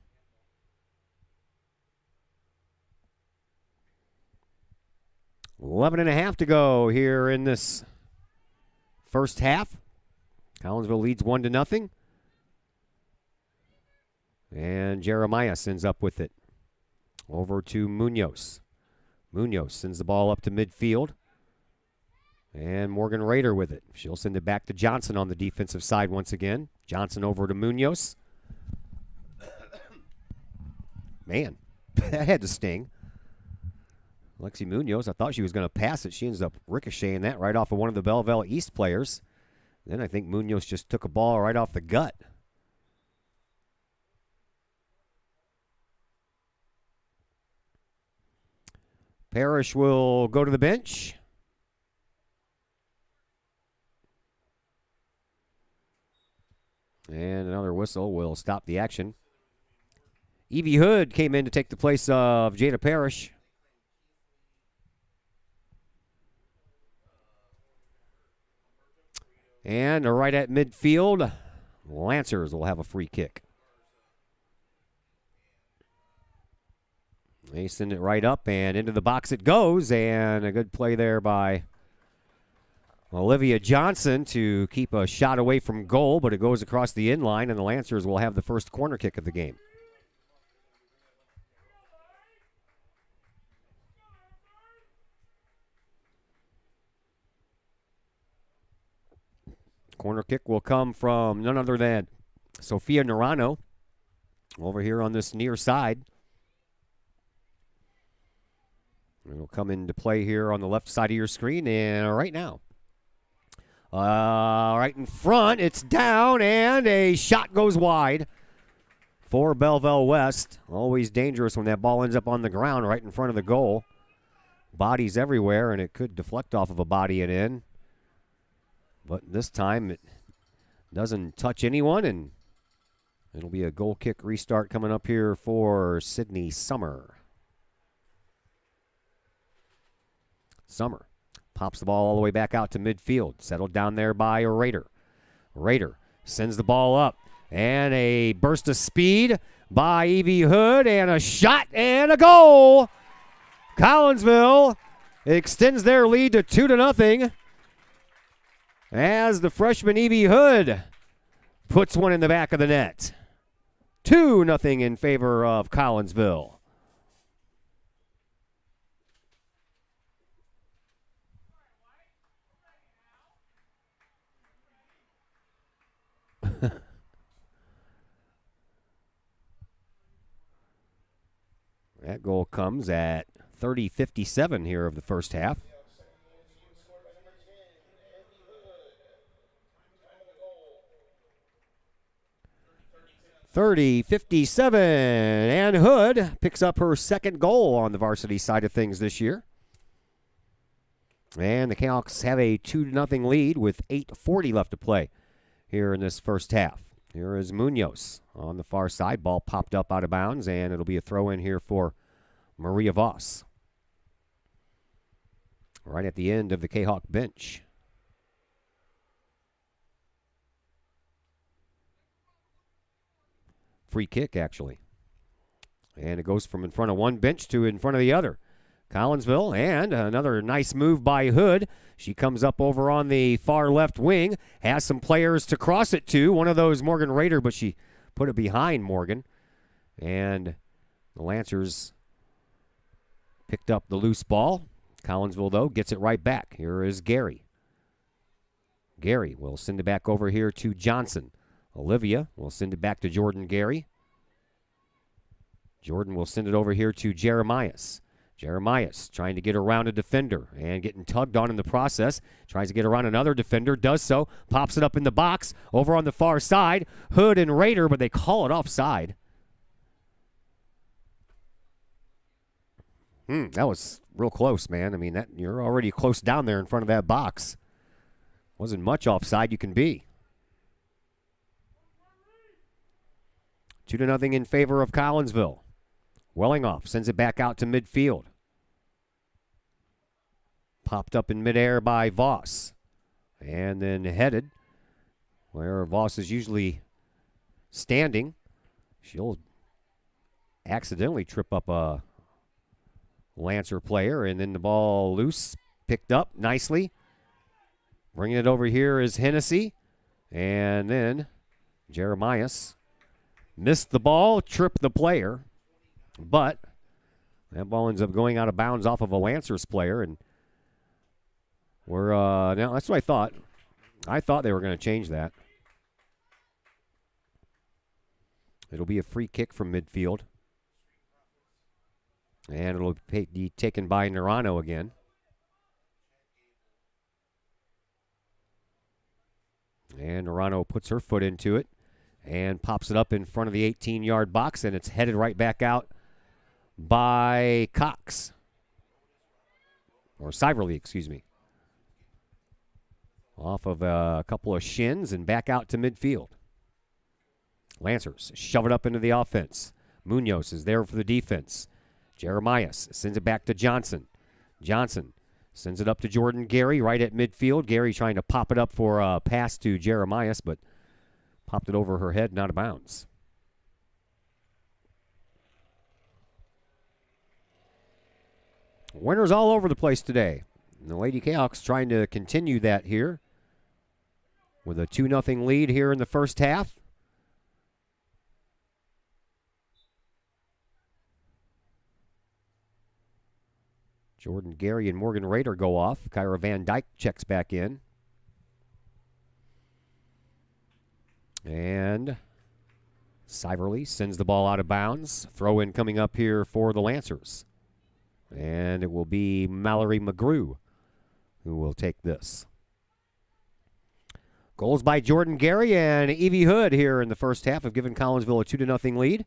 Eleven and a half to go here in this first half. Collinsville leads 1-0. And Jeremiah sends up with it over to Munoz. Munoz sends the ball up to midfield. And Morgan Rader with it. She'll send it back to Johnson on the defensive side once again. Johnson over to Munoz. Man, that had to sting. Lexi Munoz, I thought she was going to pass it. She ends up ricocheting that right off of one of the Belleville East players. Then I think Munoz just took a ball right off the gut. Parrish will go to the bench. And another whistle will stop the action. Evie Hood came in to take the place of Jada Parrish. And right at midfield, Lancers will have a free kick. They send it right up and into the box it goes, and a good play there by Olivia Johnson to keep a shot away from goal, but it goes across the inline, and the Lancers will have the first corner kick of the game. Corner kick will come from none other than Sophia Narano over here on this near side. It'll come into play here on the left side of your screen, and right now. Right in front, it's down, and a shot goes wide for Belleville West. Always dangerous when that ball ends up on the ground right in front of the goal. Bodies everywhere, and it could deflect off of a body and in. But this time it doesn't touch anyone, and it'll be a goal kick restart coming up here for Sydney Summer. Summer pops the ball all the way back out to midfield. Settled down there by Rader. Rader sends the ball up, and a burst of speed by Evie Hood, and a shot and a goal. Collinsville extends their lead to 2-0. As the freshman Evie Hood puts one in the back of the net. 2-0 in favor of Collinsville. That goal comes at 30:57 here of the first half. 30:57, and Hood picks up her second goal on the varsity side of things this year. And the Kahawks have a 2-0 lead with 8:40 left to play here in this first half. Here is Munoz on the far side. Ball popped up out of bounds, and it'll be a throw in here for Maria Voss. Right at the end of the Kahawk bench. Free kick, actually. And it goes from in front of one bench to in front of the other. Collinsville, and another nice move by Hood. She comes up over on the far left wing, has some players to cross it to. One of those, Morgan Rader, but she put it behind Morgan. And the Lancers picked up the loose ball. Collinsville, though, gets it right back. Here is Gary. Gary will send it back over here to Johnson. Olivia will send it back to Jordan Gary. Jordan will send it over here to Jeremias. Jeremias trying to get around a defender and getting tugged on in the process. Tries to get around another defender, does so, pops it up in the box over on the far side. Hood and Rader, but they call it offside. That was real close, man. I mean, you're already close down there in front of that box. Wasn't much offside you can be. 2-0 in favor of Collinsville. Wellingoff sends it back out to midfield. Popped up in midair by Voss. And then headed where Voss is usually standing. She'll accidentally trip up a Lancer player, and then the ball loose, picked up nicely. Bringing it over here is Hennessy. And then Jeremias missed the ball, tripped the player. But that ball ends up going out of bounds off of a Lancers player, and we're now that's what I thought. I thought they were going to change that. It'll be a free kick from midfield. And it'll be taken by Nerano again. And Nerano puts her foot into it and pops it up in front of the 18-yard box, and it's headed right back out by Cox. Or Siverly, excuse me. Off of a couple of shins and back out to midfield. Lancers shove it up into the offense. Munoz is there for the defense. Jeremias sends it back to Johnson. Johnson sends it up to Jordan Gary right at midfield. Gary trying to pop it up for a pass to Jeremias, but popped it over her head and out of bounds. Winners all over the place today. And the Lady Kahawks trying to continue that here with a 2-0 lead here in the first half. Jordan Gary and Morgan Rader go off. Kyra Van Dyke checks back in. And Siverly sends the ball out of bounds. Throw in coming up here for the Lancers. And it will be Mallory McGrew who will take this. Goals by Jordan Gary and Evie Hood here in the first half have given Collinsville a 2-0 lead.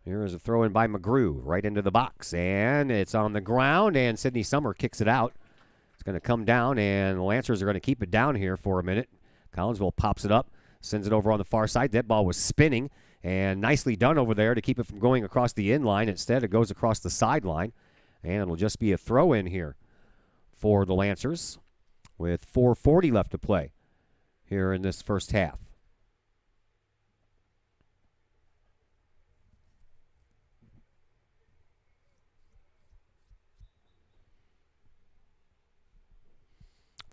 Here is a throw in by McGrew right into the box, and it's on the ground, and Sydney Summer kicks it out. It's going to come down, and the Lancers are going to keep it down here for a minute. Collinsville pops it up, sends it over on the far side. That ball was spinning, and nicely done over there to keep it from going across the end line. Instead, it goes across the sideline, and it'll just be a throw in here for the Lancers with 4:40 left to play here in this first half.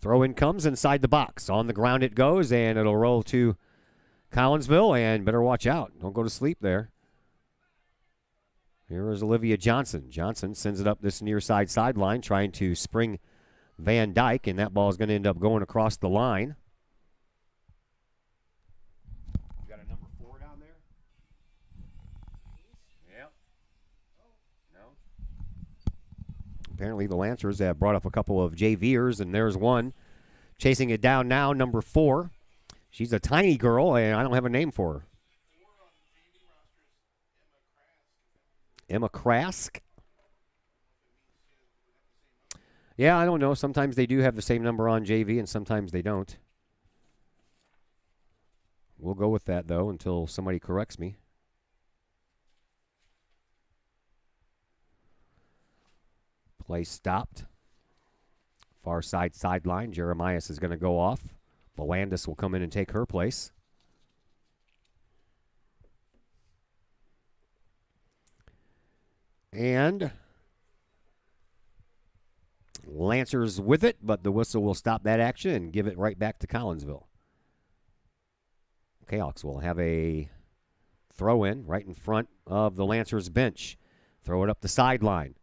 Throw in comes inside the box. On the ground it goes, and it'll roll to Collinsville, and better watch out. Don't go to sleep there. Here is Olivia Johnson. Johnson sends it up this near side sideline, trying to spring Van Dyke, and that ball is going to end up going across the line. You got a number 4 down there? Yep. No. Apparently the Lancers have brought up a couple of JVers, and there's one chasing it down now, number 4. She's a tiny girl, and I don't have a name for her. Emma Krask? Yeah, I don't know. Sometimes they do have the same number on JV, and sometimes they don't. We'll go with that, though, until somebody corrects me. Play stopped. Far side sideline. Jeremias is going to go off. Belandis will come in and take her place. And Lancers with it, but the whistle will stop that action and give it right back to Collinsville. Kahawks will have a throw-in right in front of the Lancers bench. Throw it up the sideline.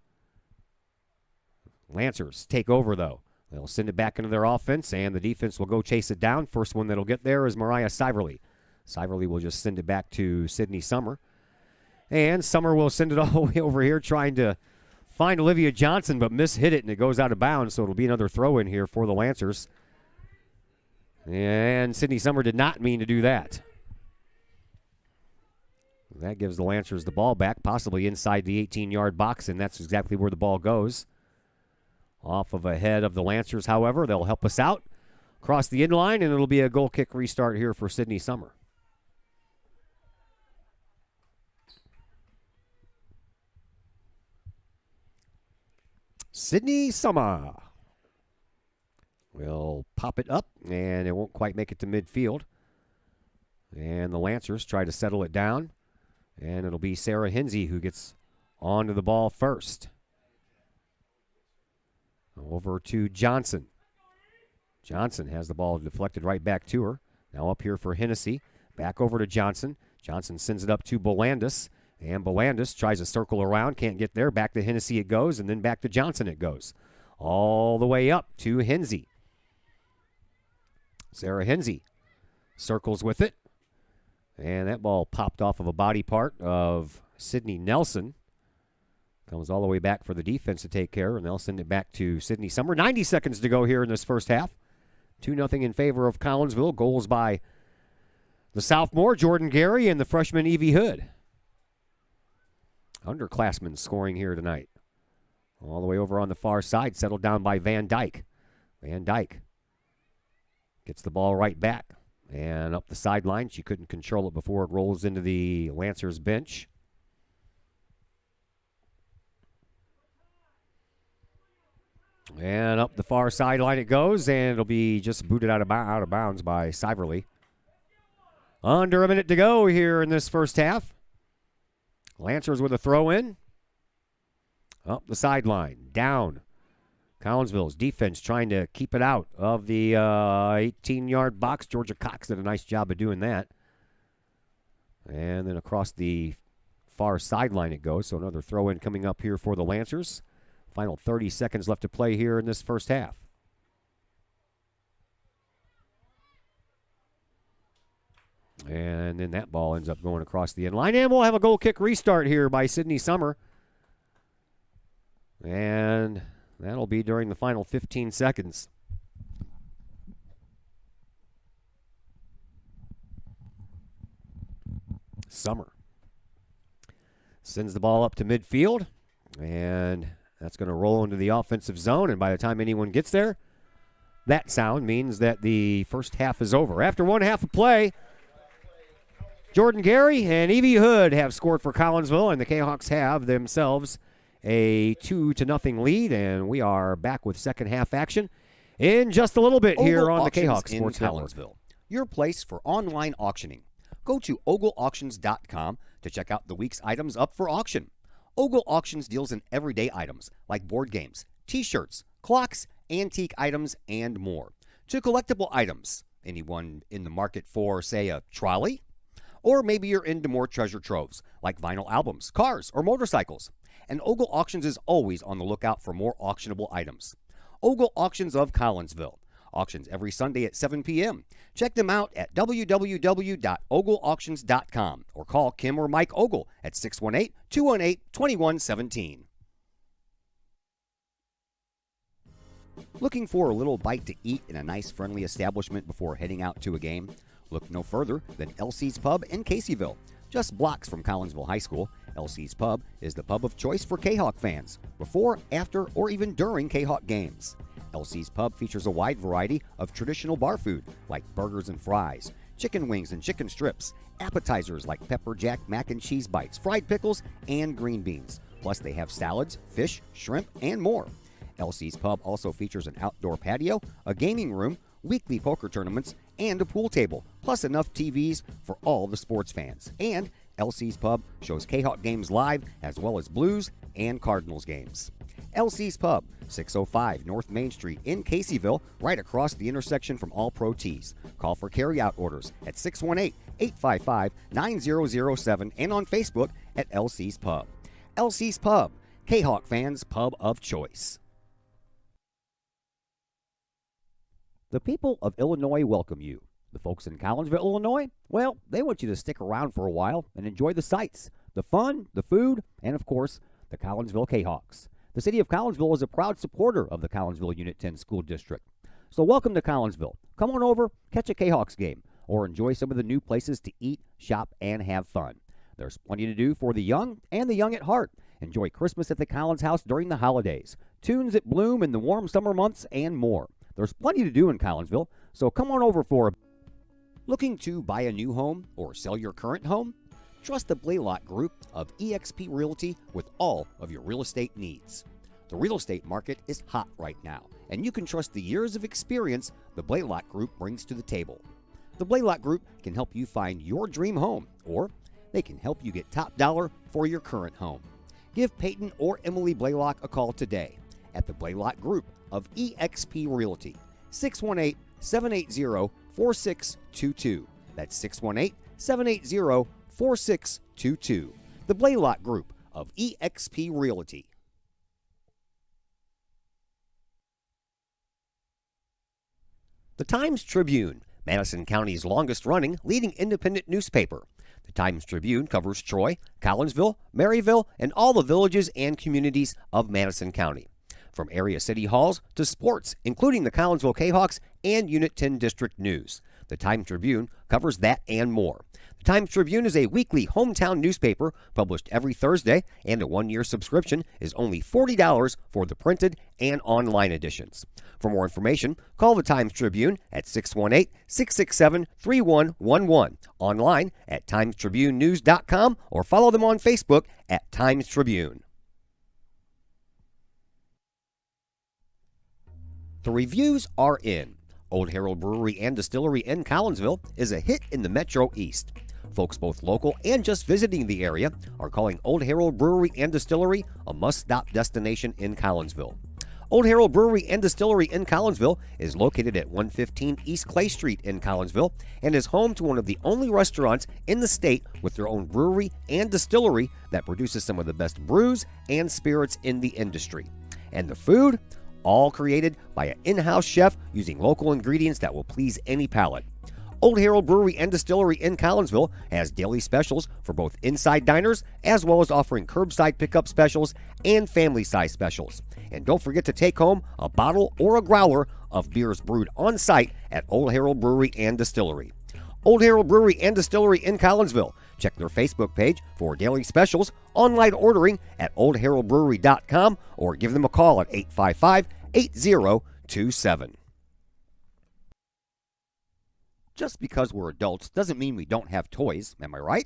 Lancers take over, though. They'll send it back into their offense, and the defense will go chase it down. First one that'll get there is Mariah Siverly. Siverly will just send it back to Sydney Summer. And Summer will send it all the way over here trying to find Olivia Johnson, but hit it, and it goes out of bounds, so it'll be another throw-in here for the Lancers. And Sydney Summer did not mean to do that. That gives the Lancers the ball back, possibly inside the 18-yard box, and that's exactly where the ball goes. Off of a head of the Lancers, however, they'll help us out. Across the end line, and it'll be a goal kick restart here for Sydney Summer. Sydney Summer will pop it up, and it won't quite make it to midfield. And the Lancers try to settle it down, and it'll be Sarah Hinsey who gets onto the ball first. Over to Johnson. Johnson has the ball deflected right back to her. Now up here for Hennessy. Back over to Johnson. Johnson sends it up to Belandis. And Belandis tries to circle around. Can't get there. Back to Hennessy it goes. And then back to Johnson it goes. All the way up to Hensey. Sarah Hensey circles with it. And that ball popped off of a body part of Sydney Nelson. Comes all the way back for the defense to take care, and they'll send it back to Sydney Summer. 90 seconds to go here in this first half. 2-0 in favor of Collinsville. Goals by the sophomore, Jordan Gary, and the freshman, Evie Hood. Underclassmen scoring here tonight. All the way over on the far side, settled down by Van Dyke. Van Dyke gets the ball right back and up the sideline. She couldn't control it before it rolls into the Lancers bench. And up the far sideline it goes, and it'll be just booted out of bounds by Siverly. Under a minute to go here in this first half. Lancers with a throw in. Up the sideline, down. Collinsville's defense trying to keep it out of the 18-yard box. Georgia Cox did a nice job of doing that. And then across the far sideline it goes, so another throw in coming up here for the Lancers. Final 30 seconds left to play here in this first half. And then that ball ends up going across the end line. And we'll have a goal kick restart here by Sydney Summer. And that'll be during the final 15 seconds. Summer sends the ball up to midfield. And that's going to roll into the offensive zone, and by the time anyone gets there, that sound means that the first half is over. After one half of play, Jordan Gary and Evie Hood have scored for Collinsville, and the Kahawks have themselves a 2-0 lead, and we are back with second half action in just a little bit here on the Kahawk Sports Network. Collinsville, your place for online auctioning. Go to ogleauctions.com to check out the week's items up for auction. Ogle Auctions deals in everyday items like board games, t-shirts, clocks, antique items, and more. To collectible items, anyone in the market for, say, a trolley? Or maybe you're into more treasure troves like vinyl albums, cars, or motorcycles. And Ogle Auctions is always on the lookout for more auctionable items. Ogle Auctions of Collinsville. Auctions every Sunday at 7 p.m. Check them out at www.ogleauctions.com or call Kim or Mike Ogle at 618-218-2117. Looking for a little bite to eat in a nice, friendly establishment before heading out to a game? Look no further than LC's Pub in Caseyville. Just blocks from Collinsville High School, LC's Pub is the pub of choice for Kahawk fans, before, after, or even during Kahawk games. LC's Pub features a wide variety of traditional bar food like burgers and fries, chicken wings and chicken strips, appetizers like pepper jack mac and cheese bites, fried pickles, and green beans. Plus they have salads, fish, shrimp, and more. LC's Pub also features an outdoor patio, a gaming room, weekly poker tournaments, and a pool table, plus enough TVs for all the sports fans. And LC's Pub shows Kahawk games live as well as Blues and Cardinals games. LC's Pub, 605 North Main Street in Caseyville, right across the intersection from All Pro Tees. Call for carryout orders at 618-855-9007 and on Facebook at LC's Pub. LC's Pub, Kahawk fans' pub of choice. The people of Illinois welcome you. The folks in Collinsville, Illinois, well, they want you to stick around for a while and enjoy the sights, the fun, the food, and of course, the Collinsville Kahawks. The city of Collinsville is a proud supporter of the Collinsville Unit 10 School District. So welcome to Collinsville. Come on over, catch a Kahawks game, or enjoy some of the new places to eat, shop, and have fun. There's plenty to do for the young and the young at heart. Enjoy Christmas at the Collins House during the holidays, tunes at Bloom in the warm summer months, and more. There's plenty to do in Collinsville, so come on over for a... Looking to buy a new home or sell your current home? Trust the Blaylock Group of eXp Realty with all of your real estate needs. The real estate market is hot right now, and you can trust the years of experience the Blaylock Group brings to the table. The Blaylock Group can help you find your dream home, or they can help you get top dollar for your current home. Give Peyton or Emily Blaylock a call today at the Blaylock Group of eXp Realty, 618-780-4622. That's 618-780-4622. The Blaylock Group of eXp Realty. The Times-Tribune, Madison County's longest-running leading independent newspaper. The Times-Tribune covers Troy, Collinsville, Maryville, and all the villages and communities of Madison County. From area city halls to sports, including the Collinsville Kahawks and Unit 10 District News. The Times-Tribune covers that and more. The Times-Tribune is a weekly hometown newspaper published every Thursday, and a one-year subscription is only $40 for the printed and online editions. For more information, call the Times-Tribune at 618-667-3111, online at timestribunenews.com, or follow them on Facebook at Times-Tribune. The reviews are in. Old Herald Brewery and Distillery in Collinsville is a hit in the Metro East. Folks both local and just visiting the area are calling Old Herald Brewery and Distillery a must-stop destination in Collinsville. Old Herald Brewery and Distillery in Collinsville is located at 115 East Clay Street in Collinsville and is home to one of the only restaurants in the state with their own brewery and distillery that produces some of the best brews and spirits in the industry. And the food? All created by an in-house chef using local ingredients that will please any palate. Old Herald Brewery and Distillery in Collinsville has daily specials for both inside diners as well as offering curbside pickup specials and family-size specials. And don't forget to take home a bottle or a growler of beers brewed on site at Old Herald Brewery and Distillery. Old Herald Brewery and Distillery in Collinsville. Check their Facebook page for daily specials, online ordering at oldheraldbrewery.com, or give them a call at 855-8027. Just because we're adults doesn't mean we don't have toys, am I right?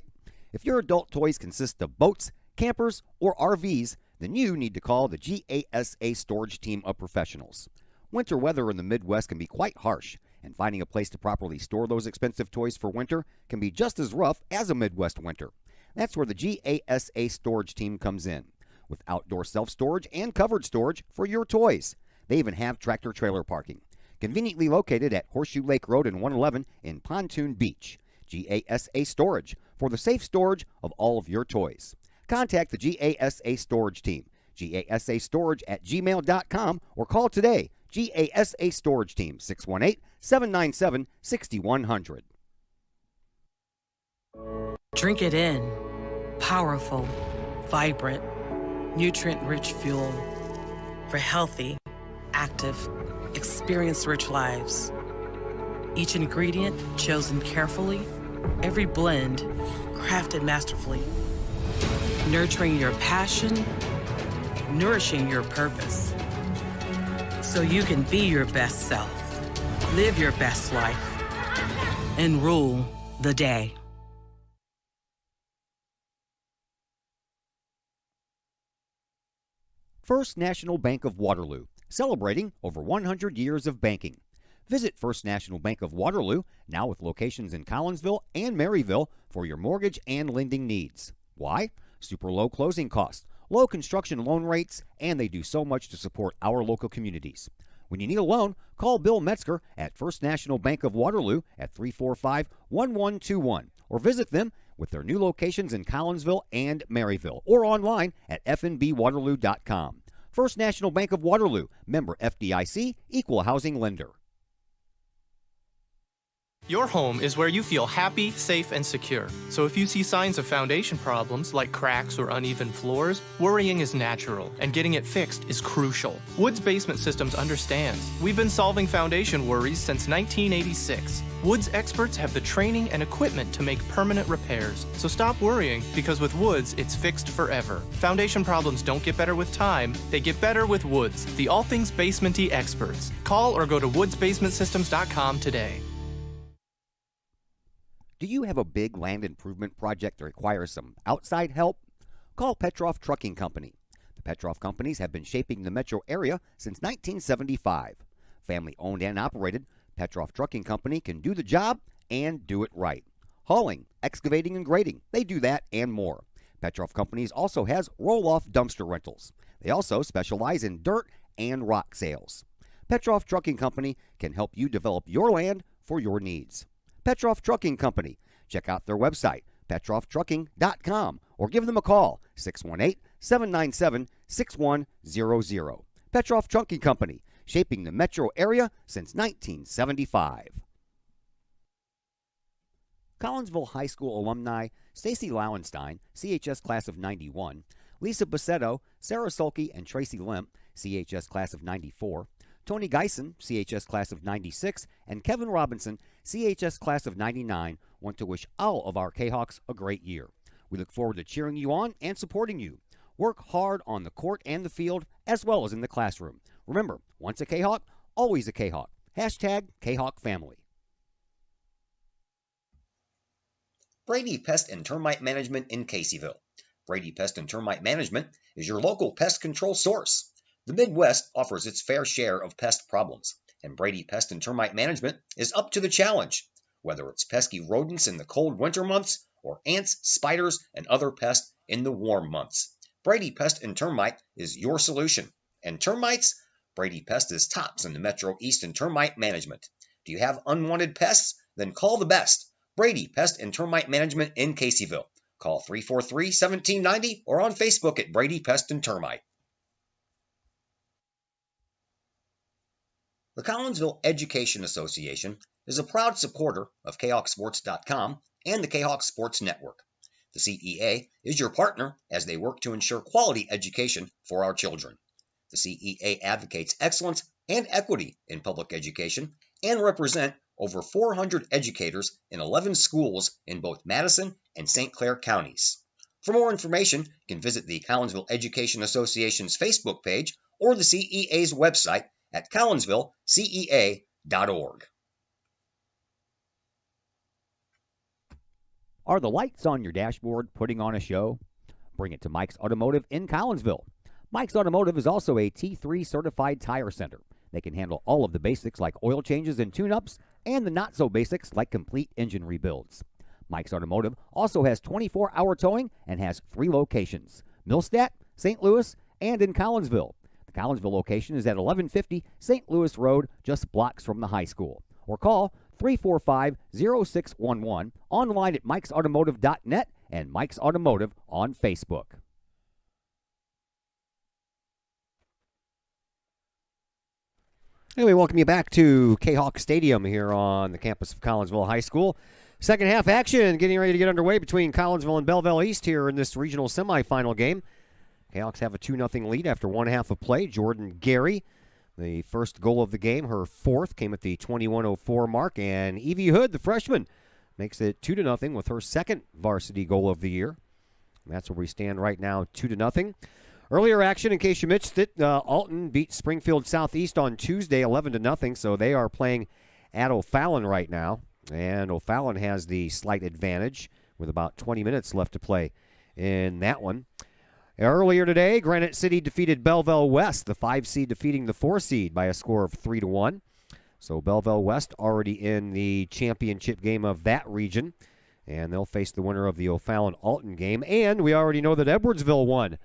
If your adult toys consist of boats, campers, or RVs, then you need to call the GASA storage team of professionals. Winter weather in the Midwest can be quite harsh, and finding a place to properly store those expensive toys for winter can be just as rough as a Midwest winter. That's where the GASA storage team comes in, with outdoor self-storage and covered storage for your toys. They even have tractor-trailer parking. Conveniently located at Horseshoe Lake Road and 111 in Pontoon Beach. GASA Storage, for the safe storage of all of your toys. Contact the GASA Storage team, gasastorage@gmail.com, or call today, GASA Storage Team, 618-797-6100. Drink it in. Powerful, vibrant, nutrient-rich fuel for healthy, active, experience-rich lives. Each ingredient chosen carefully, every blend crafted masterfully. Nurturing your passion, nourishing your purpose. So you can be your best self, live your best life, and rule the day. First National Bank of Waterloo, celebrating over 100 years of banking. Visit First National Bank of Waterloo, now with locations in Collinsville and Maryville, for your mortgage and lending needs. Why? Super low closing costs, low construction loan rates, and they do so much to support our local communities. When you need a loan, call Bill Metzger at First National Bank of Waterloo at 345-1121, or visit them with their new locations in Collinsville and Maryville, or online at fnbwaterloo.com. First National Bank of Waterloo, member FDIC, equal housing lender. Your home is where you feel happy, safe, and secure. So if you see signs of foundation problems like cracks or uneven floors, worrying is natural, and getting it fixed is crucial. Woods Basement Systems understands. We've been solving foundation worries since 1986. Woods experts have the training and equipment to make permanent repairs. So stop worrying, because with Woods, it's fixed forever. Foundation problems don't get better with time, they get better with Woods, the all things basement-y experts. Call or go to woodsbasementsystems.com today. Do you have a big land improvement project that requires some outside help? Call Petroff Trucking Company. The Petroff Companies have been shaping the metro area since 1975. Family owned and operated, Petroff Trucking Company can do the job and do it right. Hauling, excavating, and grading, they do that and more. Petroff Companies also has roll-off dumpster rentals. They also specialize in dirt and rock sales. Petroff Trucking Company can help you develop your land for your needs. Petroff Trucking Company. Check out their website, petrofftrucking.com, or give them a call, 618-797-6100. Petroff Trucking Company, shaping the metro area since 1975. Collinsville High School alumni Stacy Lauenstein, CHS Class of 91, Lisa Bassetto, Sarah Sulke, and Tracy Limp, CHS Class of 94, Tony Geisen, CHS Class of 96, and Kevin Robinson, CHS Class of 99, want to wish all of our Kahawks a great year. We look forward to cheering you on and supporting you. Work hard on the court and the field, as well as in the classroom. Remember, once a Kahawk, always a Kahawk. Hashtag Kahawk Family. Brady Pest and Termite Management in Caseyville. Brady Pest and Termite Management is your local pest control source. The Midwest offers its fair share of pest problems, and Brady Pest and Termite Management is up to the challenge. Whether it's pesky rodents in the cold winter months or ants, spiders, and other pests in the warm months, Brady Pest and Termite is your solution. And termites? Brady Pest is tops in the Metro East in termite management. Do you have unwanted pests? Then call the best. Brady Pest and Termite Management in Caseyville. Call 343-1790 or on Facebook at Brady Pest and Termite. The Collinsville Education Association is a proud supporter of KahawkSports.com and the Kahawk Sports Network. The CEA is your partner as they work to ensure quality education for our children. The CEA advocates excellence and equity in public education and represent over 400 educators in 11 schools in both Madison and St. Clair counties. For more information, you can visit the Collinsville Education Association's Facebook page or the CEA's website at collinsvillecea.org. Are the lights on your dashboard putting on a show? Bring it to Mike's Automotive in Collinsville. Mike's Automotive is also a T3 certified tire center. They can handle all of the basics like oil changes and tune-ups and the not-so-basics like complete engine rebuilds. Mike's Automotive also has 24-hour towing and has 3 locations, Millstadt, St. Louis, and in Collinsville. The Collinsville location is at 1150 St. Louis Road, just blocks from the high school. Or call 345-0611, online at mikesautomotive.net and Mike's Automotive on Facebook. Anyway, welcome you back to Kahawk Stadium here on the campus of Collinsville High School. Second half action getting ready to get underway between Collinsville and Belleville East here in this regional semifinal game. Kahawks have a 2-0 lead after one half of play. Jordan Gary, the first goal of the game, her fourth, came at the 21:04 mark. And Evie Hood, the freshman, makes it 2-0 with her second varsity goal of the year. And that's where we stand right now, 2-0. Earlier action, in case you missed it, Alton beat Springfield Southeast on Tuesday 11-0, so they are playing at O'Fallon right now. And O'Fallon has the slight advantage with about 20 minutes left to play in that one. Earlier today, Granite City defeated Belleville West, the 5 seed defeating the 4 seed by a score of 3-1. So Belleville West already in the championship game of that region, and they'll face the winner of the O'Fallon-Alton game. And we already know that Edwardsville won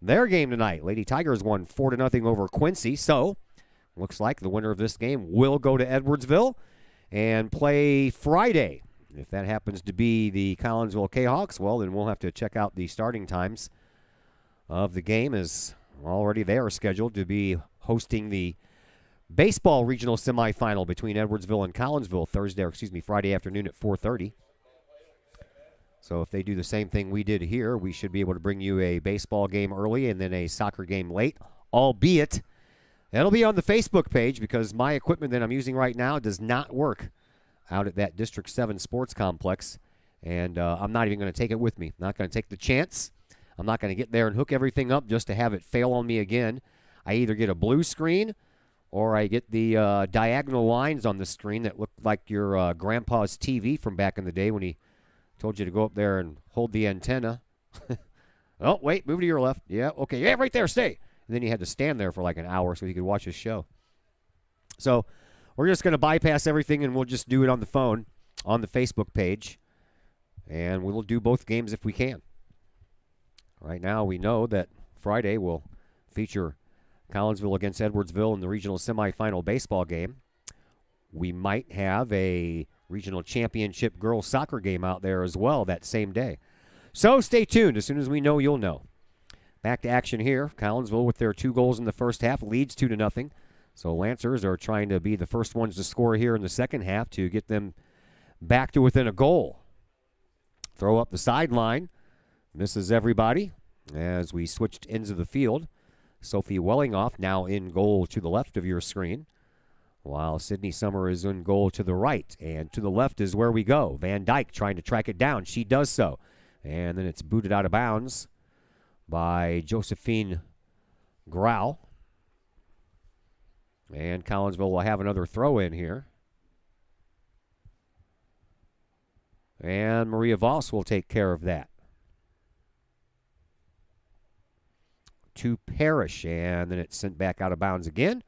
their game tonight. Lady Tigers won 4-0 over Quincy, so looks like the winner of this game will go to Edwardsville and play Friday. If that happens to be the Collinsville Kahawks, well, then we'll have to check out the starting times of the game, as already they are scheduled to be hosting the baseball regional semifinal between Edwardsville and Collinsville Friday afternoon at 4:30. So if they do the same thing we did here, we should be able to bring you a baseball game early and then a soccer game late, albeit it'll be on the Facebook page because my equipment that I'm using right now does not work out at that District 7 sports complex, and I'm not even going to take it with me. I'm not going to take the chance. I'm not going to get there and hook everything up just to have it fail on me again. I either get a blue screen or I get the diagonal lines on the screen that look like your grandpa's TV from back in the day when he told you to go up there and hold the antenna. Oh, wait, move to your left. Yeah, okay, yeah, right there, stay. And then you had to stand there for like an hour so you could watch his show. So we're just going to bypass everything and we'll just do it on the phone on the Facebook page. And we'll do both games if we can. Right now we know that Friday will feature Collinsville against Edwardsville in the regional semifinal baseball game. We might have a regional championship girls soccer game out there as well that same day. So stay tuned. As soon as we know, you'll know. Back to action here. Collinsville with their 2 goals in the first half leads 2-0. So Lancers are trying to be the first ones to score here in the second half to get them back to within a goal. Throw up the sideline. Misses everybody as we switched ends of the field. Sophie Wellingoff now in goal to the left of your screen, while Sydney Summer is in goal to the right. And to the left is where we go. Van Dyke trying to track it down. She does so. And then it's booted out of bounds by Josephine Grau. And Collinsville will have another throw in here. And Maria Voss will take care of that. To Parrish, and then it's sent back out of bounds again.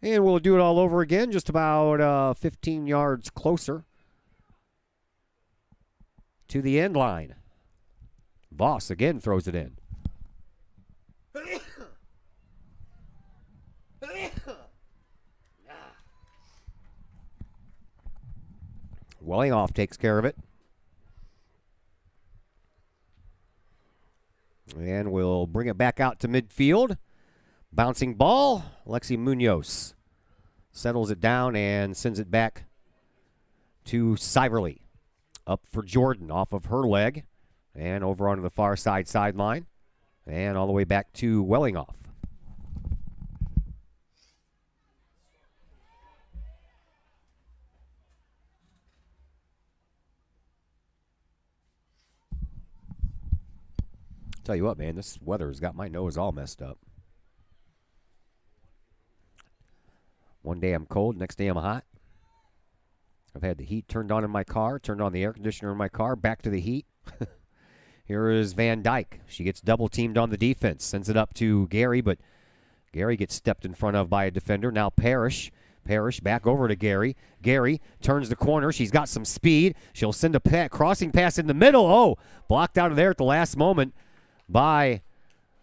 And we'll do it all over again, just about 15 yards closer to the end line. Voss again throws it in. Wellingoff takes care of it. And we'll bring it back out to midfield. Bouncing ball. Lexi Munoz settles it down and sends it back to Siverly. Up for Jordan off of her leg. And over onto the far side sideline. And all the way back to Wellingoff. Tell you what, man, this weather has got my nose all messed up. One day I'm cold, next day I'm hot. I've had the heat turned on in my car, turned on the air conditioner in my car, back to the heat. Here is Van Dyke. She gets double teamed on the defense, sends it up to Gary, but Gary gets stepped in front of by a defender. Now Parrish. Parrish back over to Gary. Gary turns the corner. She's got some speed. She'll send a crossing pass in the middle. Oh, blocked out of there at the last moment by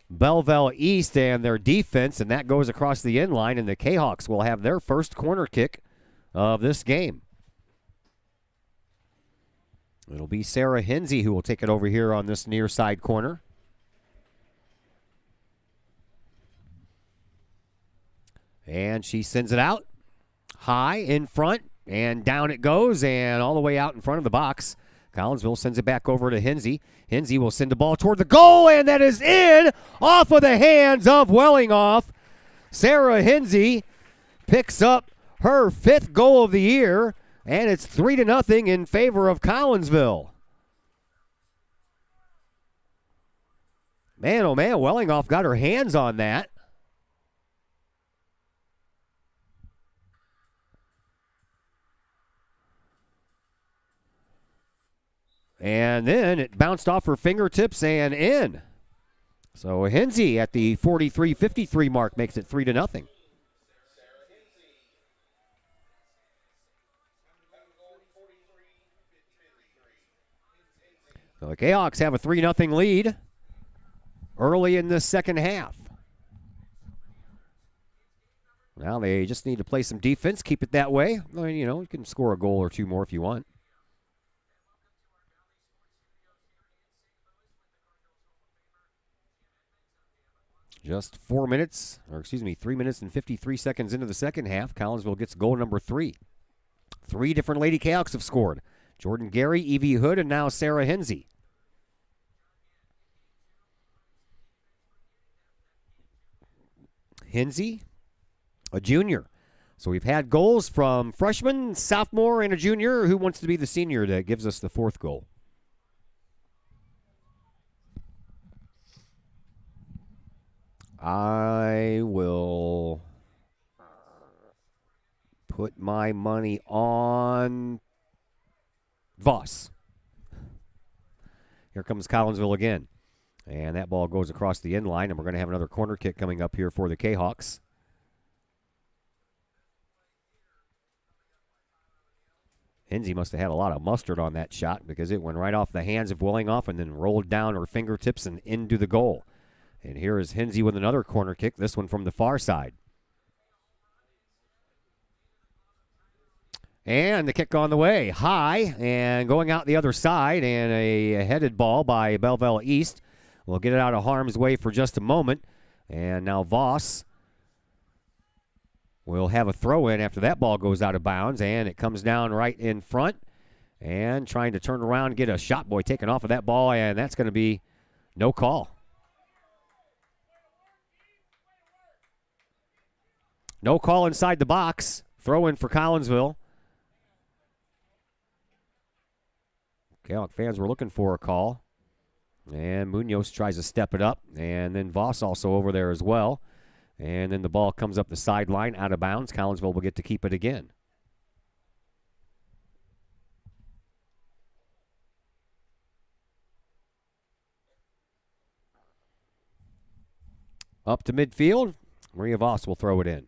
Belleville East and their defense, and that goes across the end line, and the Kahawks will have their first corner kick of this game. It'll be Sarah Hinsey who will take it over here on this near side corner. And she sends it out high in front, and down it goes, and all the way out in front of the box. Collinsville sends it back over to Hinsey. Hinsey will send the ball toward the goal, and that is in off of the hands of Wellingoff. Sarah Hinsey picks up her 5th goal of the year, and it's 3-0 in favor of Collinsville. Man, oh man, Wellingoff got her hands on that. And then it bounced off her fingertips and in. So Hinsey at the 43-53 mark makes it 3-0. So the Jayhawks have a 3-0 lead early in the second half. Now they just need to play some defense, keep it that way. I mean, you can score a goal or two more if you want. Just 3 minutes and 53 seconds into the second half, Collinsville gets goal number 3. 3 different Lady Jayhawks have scored. Jordan Gary, Evie Hood, and now Sarah Hinsey. Hinsey, a junior. So we've had goals from freshman, sophomore, and a junior. Who wants to be the senior that gives us the 4th goal? I will put my money on Voss. Here comes Collinsville again. And that ball goes across the end line, and we're going to have another corner kick coming up here for the Jayhawks. Hinsey must have had a lot of mustard on that shot because it went right off the hands of Wellingoff and then rolled down her fingertips and into the goal. And here is Hinsey with another corner kick, this one from the far side. And the kick on the way, high, and going out the other side, and a headed ball by Belleville East. We'll get it out of harm's way for just a moment. And now Voss will have a throw-in after that ball goes out of bounds, and it comes down right in front. And trying to turn around and get a shot boy taken off of that ball, and that's going to be no call. No call inside the box. Throw in for Collinsville. Kahok fans were looking for a call. And Munoz tries to step it up. And then Voss also over there as well. And then the ball comes up the sideline, out of bounds. Collinsville will get to keep it again. Up to midfield. Maria Voss will throw it in.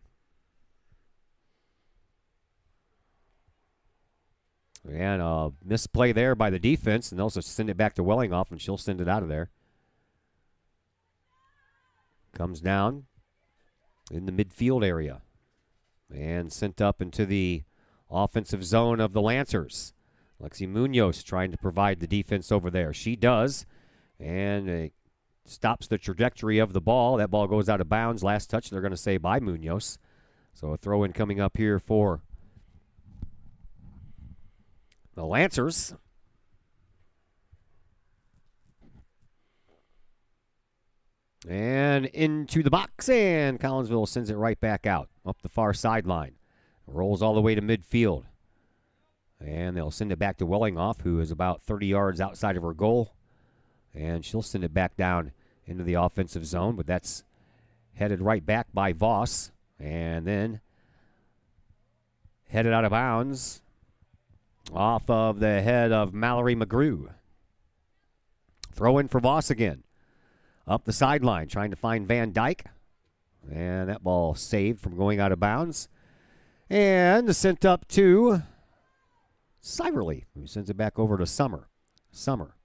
And a misplay there by the defense, and they'll just send it back to Wellinghoff, and she'll send it out of there. Comes down in the midfield area and sent up into the offensive zone of the Lancers. Lexi Munoz trying to provide the defense over there. She does, and it stops the trajectory of the ball. That ball goes out of bounds. Last touch, they're going to say by Munoz. So a throw-in coming up here for the Lancers. And into the box, and Collinsville sends it right back out, up the far sideline. Rolls all the way to midfield. And they'll send it back to Wellinghoff, who is about 30 yards outside of her goal. And she'll send it back down into the offensive zone, but that's headed right back by Voss. And then headed out of bounds off of the head of Mallory McGrew. Throw in for Voss again. Up the sideline, trying to find Van Dyke. And that ball saved from going out of bounds. And sent up to Siverly, who sends it back over to Summer. Summer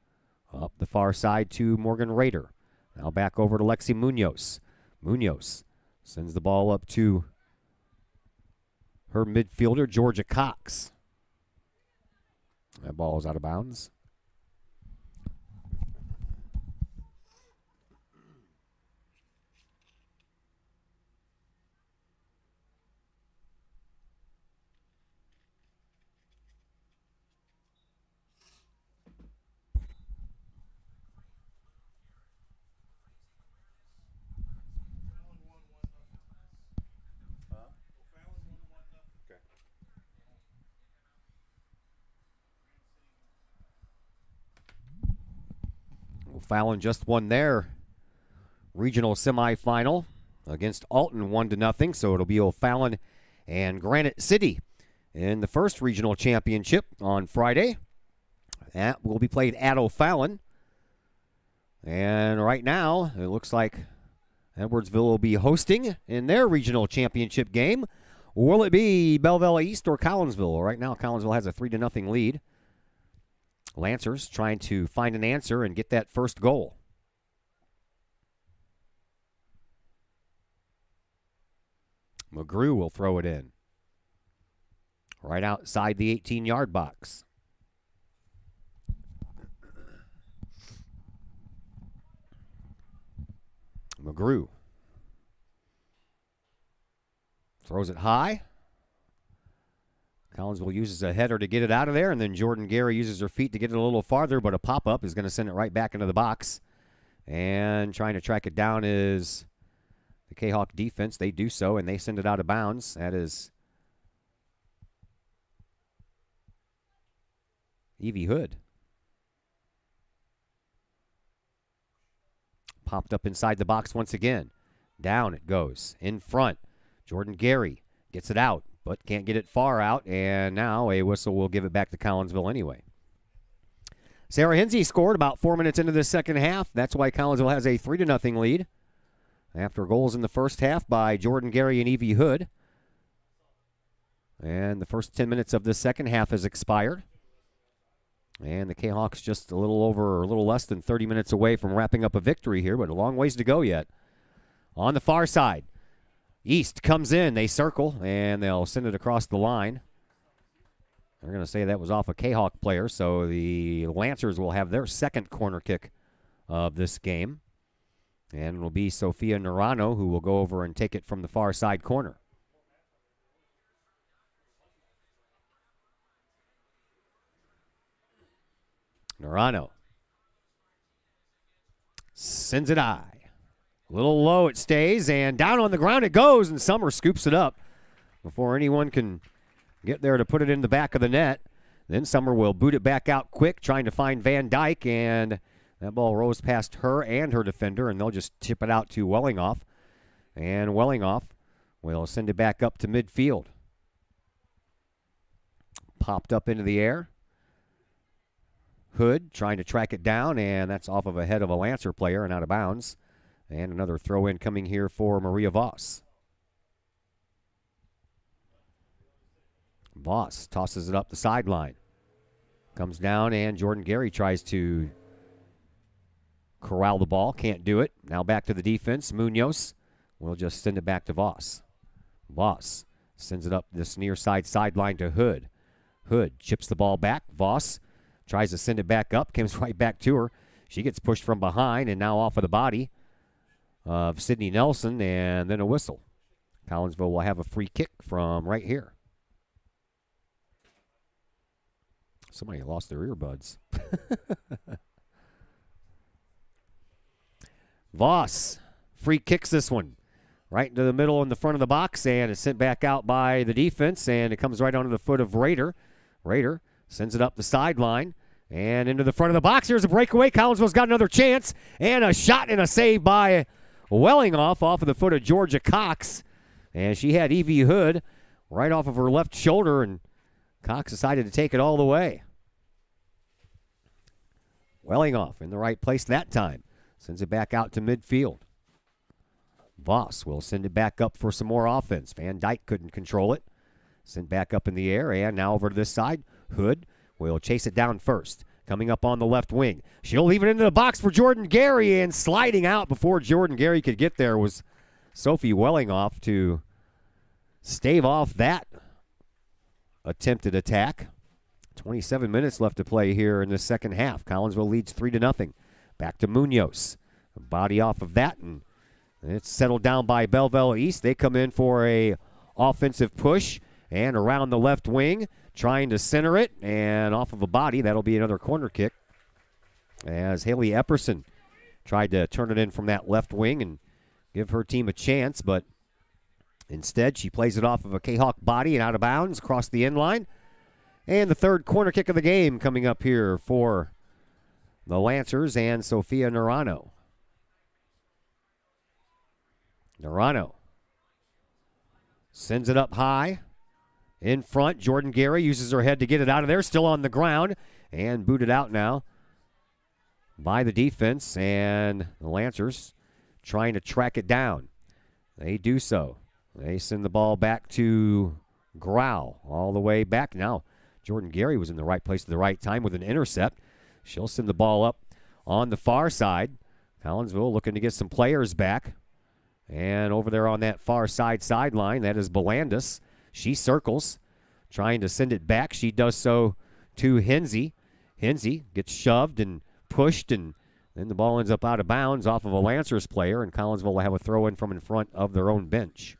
up the far side to Morgan Rader. Now back over to Lexi Munoz. Munoz sends the ball up to her midfielder, Georgia Cox. That ball is out of bounds. Fallon just won their regional semifinal against Alton 1-0, so it'll be O'Fallon and Granite City in the first regional championship on Friday. That will be played at O'Fallon. And right now, it looks like Edwardsville will be hosting in their regional championship game. Will it be Belleville East or Collinsville? Right now, Collinsville has a 3-0 lead. Lancers trying to find an answer and get that first goal. McGrew will throw it in. Right outside the 18-yard box. McGrew throws it high. Collinsville uses a header to get it out of there, and then Jordan Gary uses her feet to get it a little farther, but a pop-up is going to send it right back into the box. And trying to track it down is the Kahok defense. They do so, and they send it out of bounds. That is Evie Hood. Popped up inside the box once again. Down it goes. In front, Jordan Gary gets it out, but can't get it far out, and now a whistle will give it back to Collinsville anyway. Sarah Hinsey scored about 4 minutes into the second half. That's why Collinsville has a 3-0 lead after goals in the first half by Jordan Gary and Evie Hood. And the first 10 minutes of the second half has expired. And the Kahawks just a little less than 30 minutes away from wrapping up a victory here, but a long ways to go yet. On the far side, East comes in, they circle, and they'll send it across the line. They're going to say that was off a Kahawk player, so the Lancers will have their second corner kick of this game. And it'll be Sophia Narano who will go over and take it from the far side corner. Norano sends it high. A little low it stays, and down on the ground it goes, and Summer scoops it up before anyone can get there to put it in the back of the net. Then Summer will boot it back out quick, trying to find Van Dyke, and that ball rolls past her and her defender, and they'll just tip it out to Wellinghoff. And Wellinghoff will send it back up to midfield. Popped up into the air. Hood trying to track it down, and that's off of a head of a Lancer player and out of bounds. And another throw-in coming here for Maria Voss. Voss tosses it up the sideline. Comes down, and Jordan Gary tries to corral the ball. Can't do it. Now back to the defense. Munoz will just send it back to Voss. Voss sends it up this near side sideline to Hood. Hood chips the ball back. Voss tries to send it back up. Comes right back to her. She gets pushed from behind and now off of the body of Sydney Nelson, and then a whistle. Collinsville will have a free kick from right here. Somebody lost their earbuds. Voss free kicks this one right into the middle in the front of the box, and it's sent back out by the defense, and it comes right onto the foot of Rader. Rader sends it up the sideline and into the front of the box. Here's a breakaway. Collinsville's got another chance, and a shot and a save by Wellinghoff off of the foot of Georgia Cox. And she had Evie Hood right off of her left shoulder, and Cox decided to take it all the way. Wellinghoff in the right place that time. Sends it back out to midfield. Voss will send it back up for some more offense. Van Dyke couldn't control it. Sent back up in the air, and now over to this side. Hood will chase it down first. Coming up on the left wing. She'll leave it into the box for Jordan Gary, and sliding out before Jordan Gary could get there was Sophie Wellinghoff to stave off that attempted attack. 27 minutes left to play here in the second half. Collinsville leads 3-0. Back to Munoz. A body off of that, and it's settled down by Belleville East. They come in for a offensive push and around the left wing, trying to center it, and off of a body. That'll be another corner kick as Haley Epperson tried to turn it in from that left wing and give her team a chance, but instead she plays it off of a Kahok body and out of bounds across the end line. And the third corner kick of the game coming up here for the Lancers and Sophia Norano. Norano sends it up high. In front, Jordan Gary uses her head to get it out of there. Still on the ground and booted out now by the defense. And the Lancers trying to track it down. They do so. They send the ball back to Grau all the way back. Now, Jordan Gary was in the right place at the right time with an intercept. She'll send the ball up on the far side. Collinsville looking to get some players back. And over there on that far side sideline, that is Belandis. She circles, trying to send it back. She does so to Hensey. Hensey gets shoved and pushed, and then the ball ends up out of bounds off of a Lancers player, and Collinsville will have a throw in from in front of their own bench.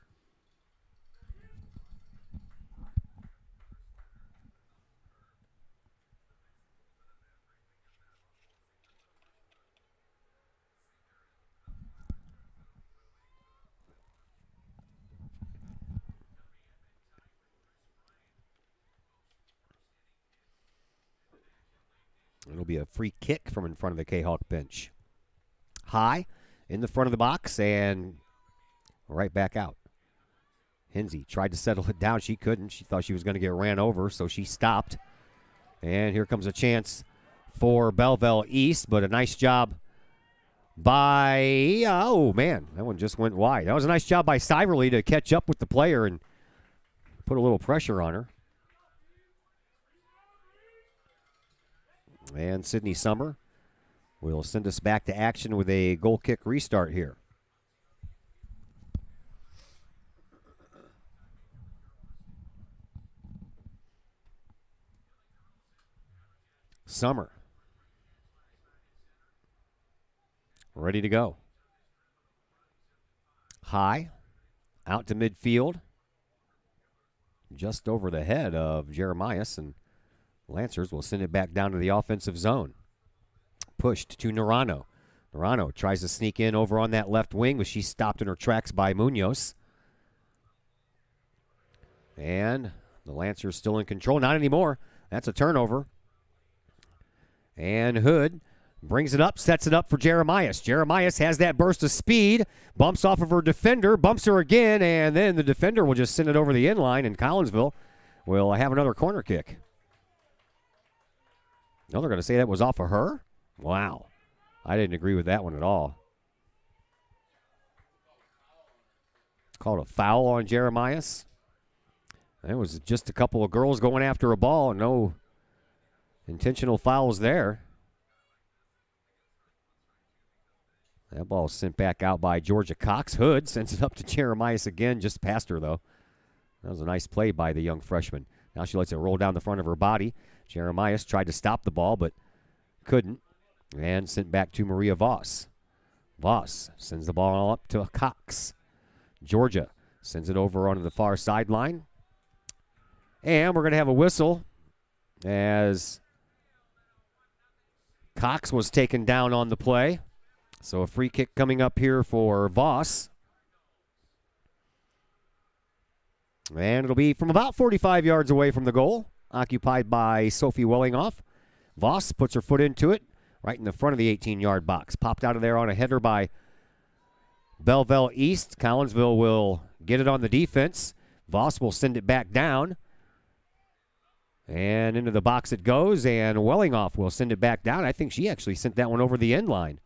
It'll be a free kick from in front of the Kahok bench. High in the front of the box and right back out. Hensey tried to settle it down. She couldn't. She thought she was going to get ran over, so she stopped. And here comes a chance for Belleville East, but a nice job by, oh man, that one just went wide. That was a nice job by Syverly to catch up with the player and put a little pressure on her. And Sydney Summer will send us back to action with a goal kick restart here. Summer. Ready to go. High. Out to midfield. Just over the head of Jeremias, and Lancers will send it back down to the offensive zone. pushed to Narano. Narano tries to sneak in over on that left wing, but she's stopped in her tracks by Munoz. And the Lancers still in control. Not anymore. That's a turnover. And Hood brings it up, sets it up for Jeremias. Jeremias has that burst of speed, bumps off of her defender, bumps her again, and then the defender will just send it over the inline, and Collinsville will have another corner kick. No, they're going to say that was off of her? Wow. I didn't agree with that one at all. Called a foul on Jeremias. It was just a couple of girls going after a ball. No intentional fouls there. That ball sent back out by Georgia Cox. Hood sends it up to Jeremias again, just past her, though. That was a nice play by the young freshman. Now she lets it roll down the front of her body. Jeremias tried to stop the ball, but couldn't. And sent back to Maria Voss. Voss sends the ball up to Cox. Georgia sends it over onto the far sideline. And we're going to have a whistle as Cox was taken down on the play. So a free kick coming up here for Voss. And it'll be from about 45 yards away from the goal, occupied by Sophie Wellingoff. Voss puts her foot into it, right in the front of the 18-yard box. Popped out of there on a header by Belleville East. Collinsville will get it on the defense. Voss will send it back down. And into the box it goes, and Wellingoff will send it back down. I think she actually sent that one over the end line.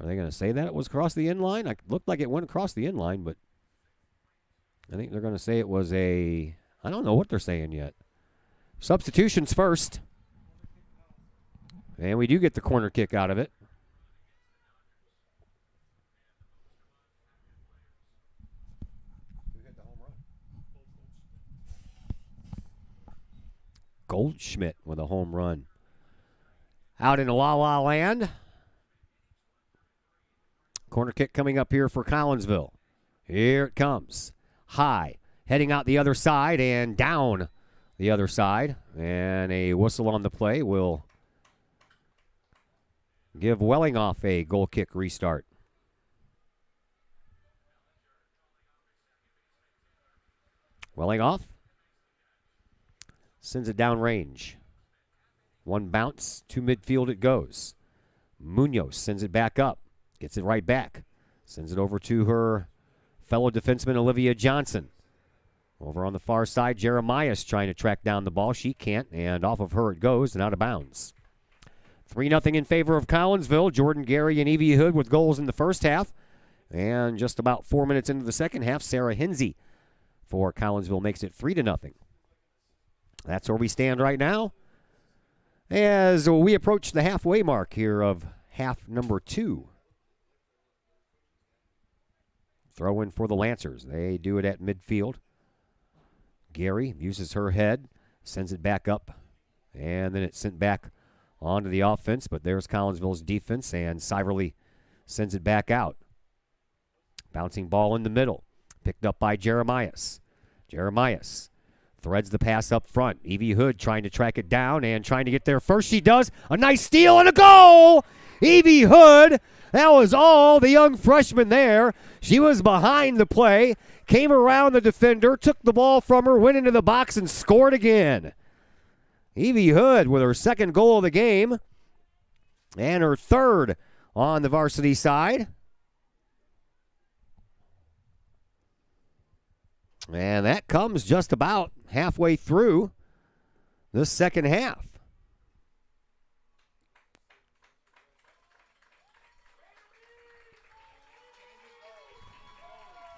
Are they going to say that it was across the end line? It looked like it went across the end line, but I think they're going to say it was I don't know what they're saying yet. Substitutions first. And we do get the corner kick out of it. Goldschmidt with a home run. Out in La La Land. Corner kick coming up here for Collinsville. Here it comes. High. Heading out the other side and down the other side. And a whistle on the play will give Wellingoff a goal kick restart. Wellingoff sends it down range. One bounce to midfield it goes. Munoz sends it back up. Gets it right back. Sends it over to her fellow defenseman, Olivia Johnson. Over on the far side, Jeremias trying to track down the ball. She can't, and off of her it goes and out of bounds. 3-0 in favor of Collinsville. Jordan Gary and Evie Hood with goals in the first half. And just about 4 minutes into the second half, Sarah Hinsey for Collinsville makes it 3-0. That's where we stand right now as we approach the halfway mark here of half number 2. Throw in for the Lancers. They do it at midfield. Gary uses her head, sends it back up, and then it's sent back onto the offense. But there's Collinsville's defense, and Siverly sends it back out. Bouncing ball in the middle, picked up by Jeremias. Jeremias threads the pass up front. Evie Hood trying to track it down and trying to get there first. She does. A nice steal and a goal! Evie Hood, that was all the young freshman there. She was behind the play, came around the defender, took the ball from her, went into the box, and scored again. Evie Hood with her second goal of the game and her third on the varsity side. And that comes just about halfway through the second half.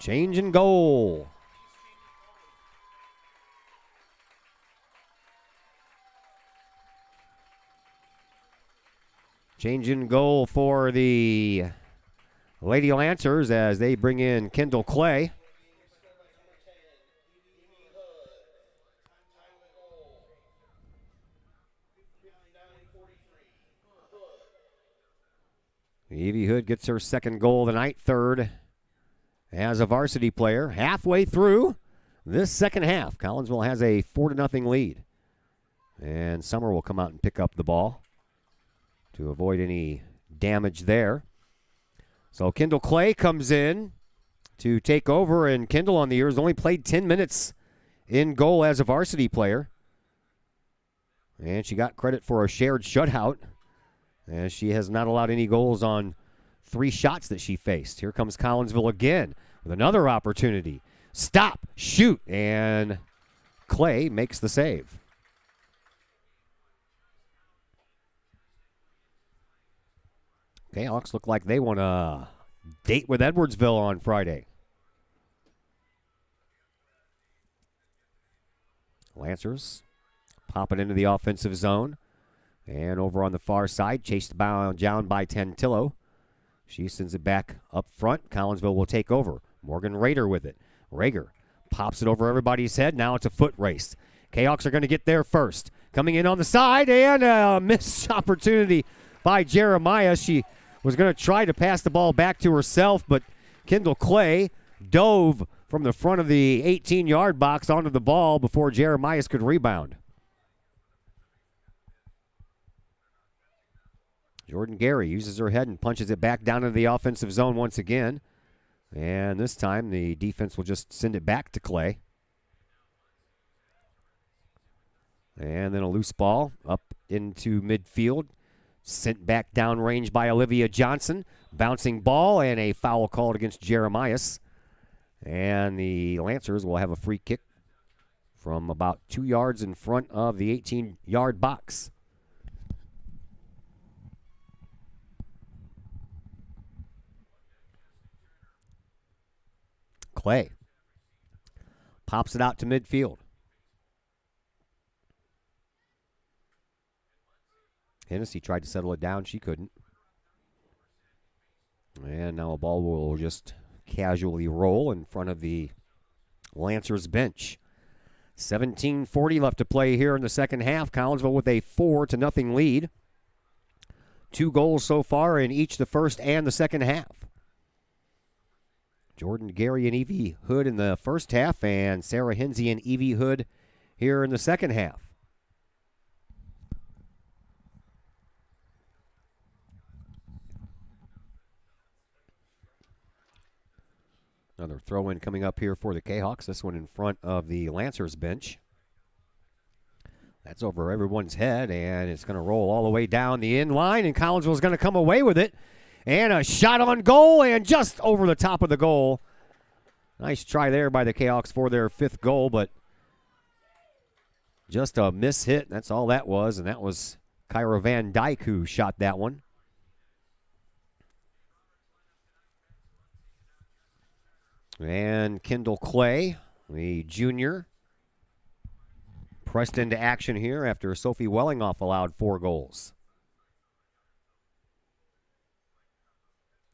Change and goal. Change and goal for the Lady Lancers as they bring in Kendall Clay. Evie Hood gets her second goal of the night, third as a varsity player. Halfway through this second half. Collinsville has a 4-0 lead. And Summer will come out and pick up the ball to avoid any damage there. So Kendall Clay comes in to take over, and Kendall on the year has only played 10 minutes in goal as a varsity player. And she got credit for a shared shutout, as she has not allowed any goals on 3 shots that she faced. Here comes Collinsville again with another opportunity. Stop, shoot, and Clay makes the save. Hawks look like they want a date with Edwardsville on Friday. Lancers pop it into the offensive zone. And over on the far side, chased down by Tantillo. She sends it back up front. Collinsville will take over. Morgan Rader with it. Rager pops it over everybody's head. Now it's a foot race. Hawks are going to get there first. Coming in on the side, and a missed opportunity by Jeremiah. She was going to try to pass the ball back to herself, but Kendall Clay dove from the front of the 18-yard box onto the ball before Jeremiah could rebound. Jordan Gary uses her head and punches it back down into the offensive zone once again. And this time the defense will just send it back to Clay. And then a loose ball up into midfield. Sent back downrange by Olivia Johnson. Bouncing ball and a foul called against Jeremias. And the Lancers will have a free kick from about 2 yards in front of the 18-yard box. Clay pops it out to midfield. Hennessy tried to settle it down. She couldn't. And now a ball will just casually roll in front of the Lancers bench. 17:40 left to play here in the second half. Collinsville with a 4-0 lead. 2 goals so far in each the first and the second half. Jordan Gary and Evie Hood in the first half, and Sarah Hensey and Evie Hood here in the second half. Another throw-in coming up here for the Kahawks. This one in front of the Lancers bench. That's over everyone's head, and it's going to roll all the way down the end line, and Collinsville's going to come away with it. And a shot on goal, and just over the top of the goal. Nice try there by the Kahawks for their 5th goal, but just a miss hit. That's all that was, and that was Kyra Van Dyke who shot that one. And Kendall Clay, the junior, pressed into action here after Sophie Wellingoff allowed 4 goals.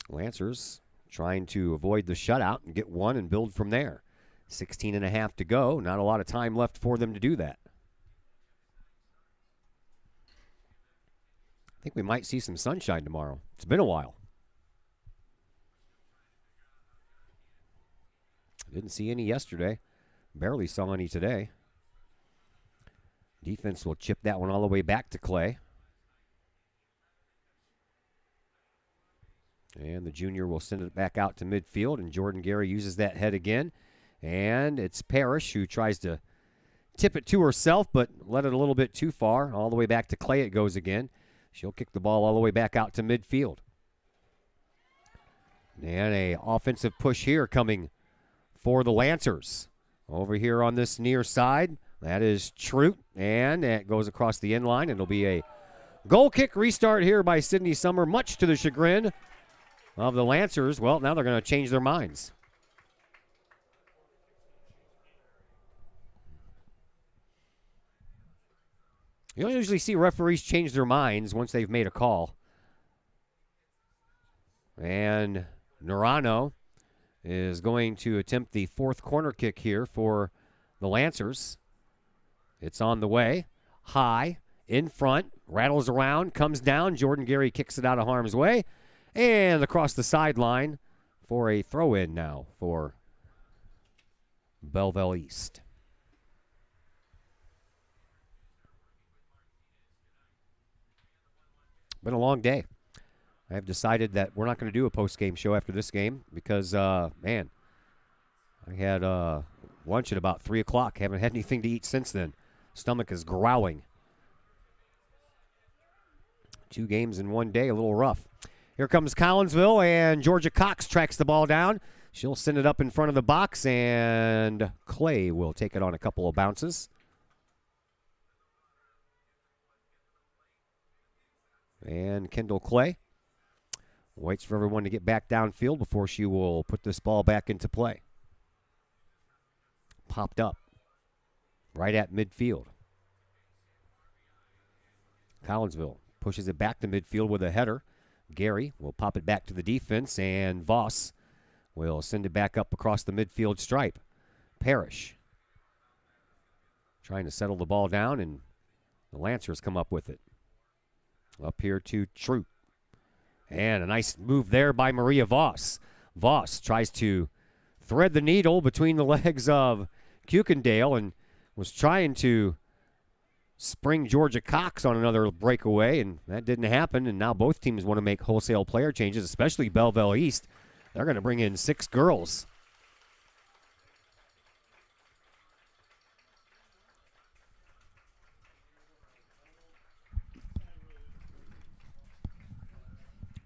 Lancers trying to avoid the shutout and get one and build from there. 16.5 to go. Not a lot of time left for them to do that. I think we might see some sunshine tomorrow. It's been a while. Didn't see any yesterday. Barely saw any today. Defense will chip that one all the way back to Clay. And the junior will send it back out to midfield, and Jordan Gary uses that head again. And it's Parrish who tries to tip it to herself, but let it a little bit too far. All the way back to Clay it goes again. She'll kick the ball all the way back out to midfield. And a offensive push here coming for the Lancers. Over here on this near side, that is Trout, and that goes across the end line. It'll be a goal kick restart here by Sydney Summer, much to the chagrin of the Lancers. Well, now they're going to change their minds. You don't usually see referees change their minds once they've made a call. And Norano is going to attempt the 4th corner kick here for the Lancers. It's on the way. High, in front, rattles around, comes down. Jordan Gary kicks it out of harm's way. And across the sideline for a throw-in now for Belleville East. Been a long day. I have decided that we're not going to do a post-game show after this game because, man, I had lunch at about 3 o'clock. Haven't had anything to eat since then. Stomach is growling. 2 games in one day, a little rough. Here comes Collinsville, and Georgia Cox tracks the ball down. She'll send it up in front of the box, and Clay will take it on a couple of bounces. And Kendall Clay waits for everyone to get back downfield before she will put this ball back into play. Popped up right at midfield. Collinsville pushes it back to midfield with a header. Gary will pop it back to the defense, and Voss will send it back up across the midfield stripe. Parrish trying to settle the ball down, and the Lancers come up with it. Up here to Troop. And a nice move there by Maria Voss. Voss tries to thread the needle between the legs of Kukendale and was trying to spring Georgia Cox on another breakaway, and that didn't happen. And now both teams want to make wholesale player changes, especially Belleville East. They're going to bring in 6 girls.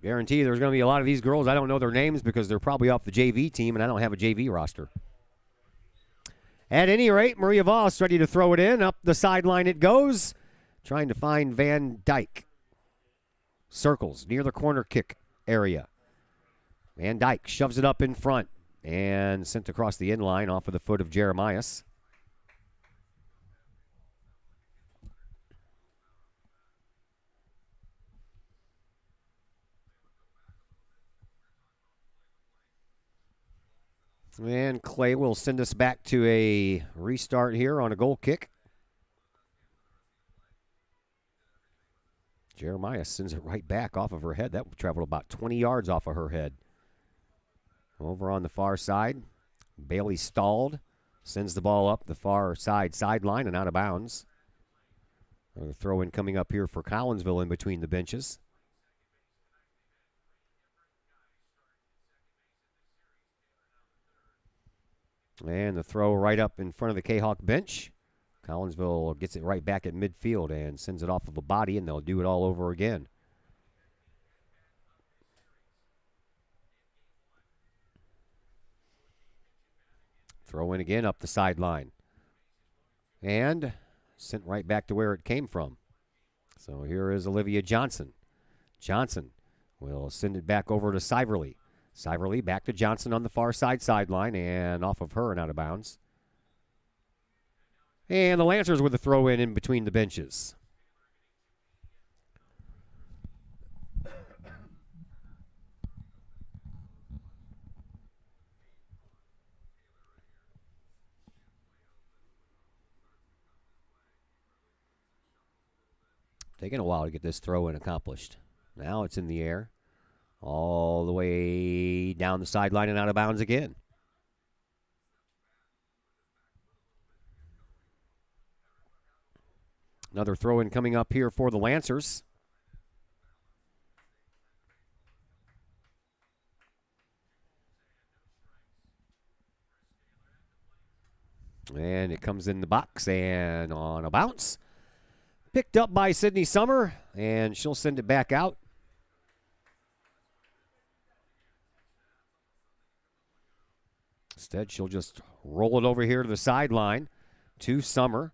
Guarantee there's going to be a lot of these girls. I don't know their names because they're probably off the JV team, and I don't have a JV roster. At any rate, Maria Voss ready to throw it in. Up the sideline it goes. Trying to find Van Dyke. Circles near the corner kick area. Van Dyke shoves it up in front and sent across the end line off of the foot of Jeremias. And Clay will send us back to a restart here on a goal kick. Jeremiah sends it right back off of her head. That traveled about 20 yards off of her head. Over on the far side, Bailey stalled. Sends the ball up the far sideline and out of bounds. A throw in coming up here for Collinsville in between the benches. And the throw right up in front of the Kahok bench. Collinsville gets it right back at midfield and sends it off of a body, and they'll do it all over again. Throw in again up the sideline. And sent right back to where it came from. So here is Olivia Johnson. Johnson will send it back over to Siverly. Siverly back to Johnson on the far sideline, and off of her and out of bounds. And the Lancers with a throw in between the benches. Taking a while to get this throw in accomplished. Now it's in the air. All the way down the sideline and out of bounds again. Another throw in coming up here for the Lancers. And it comes in the box and on a bounce. Picked up by Sydney Summer, and she'll send it back out. Instead, she'll just roll it over here to the sideline to Summer,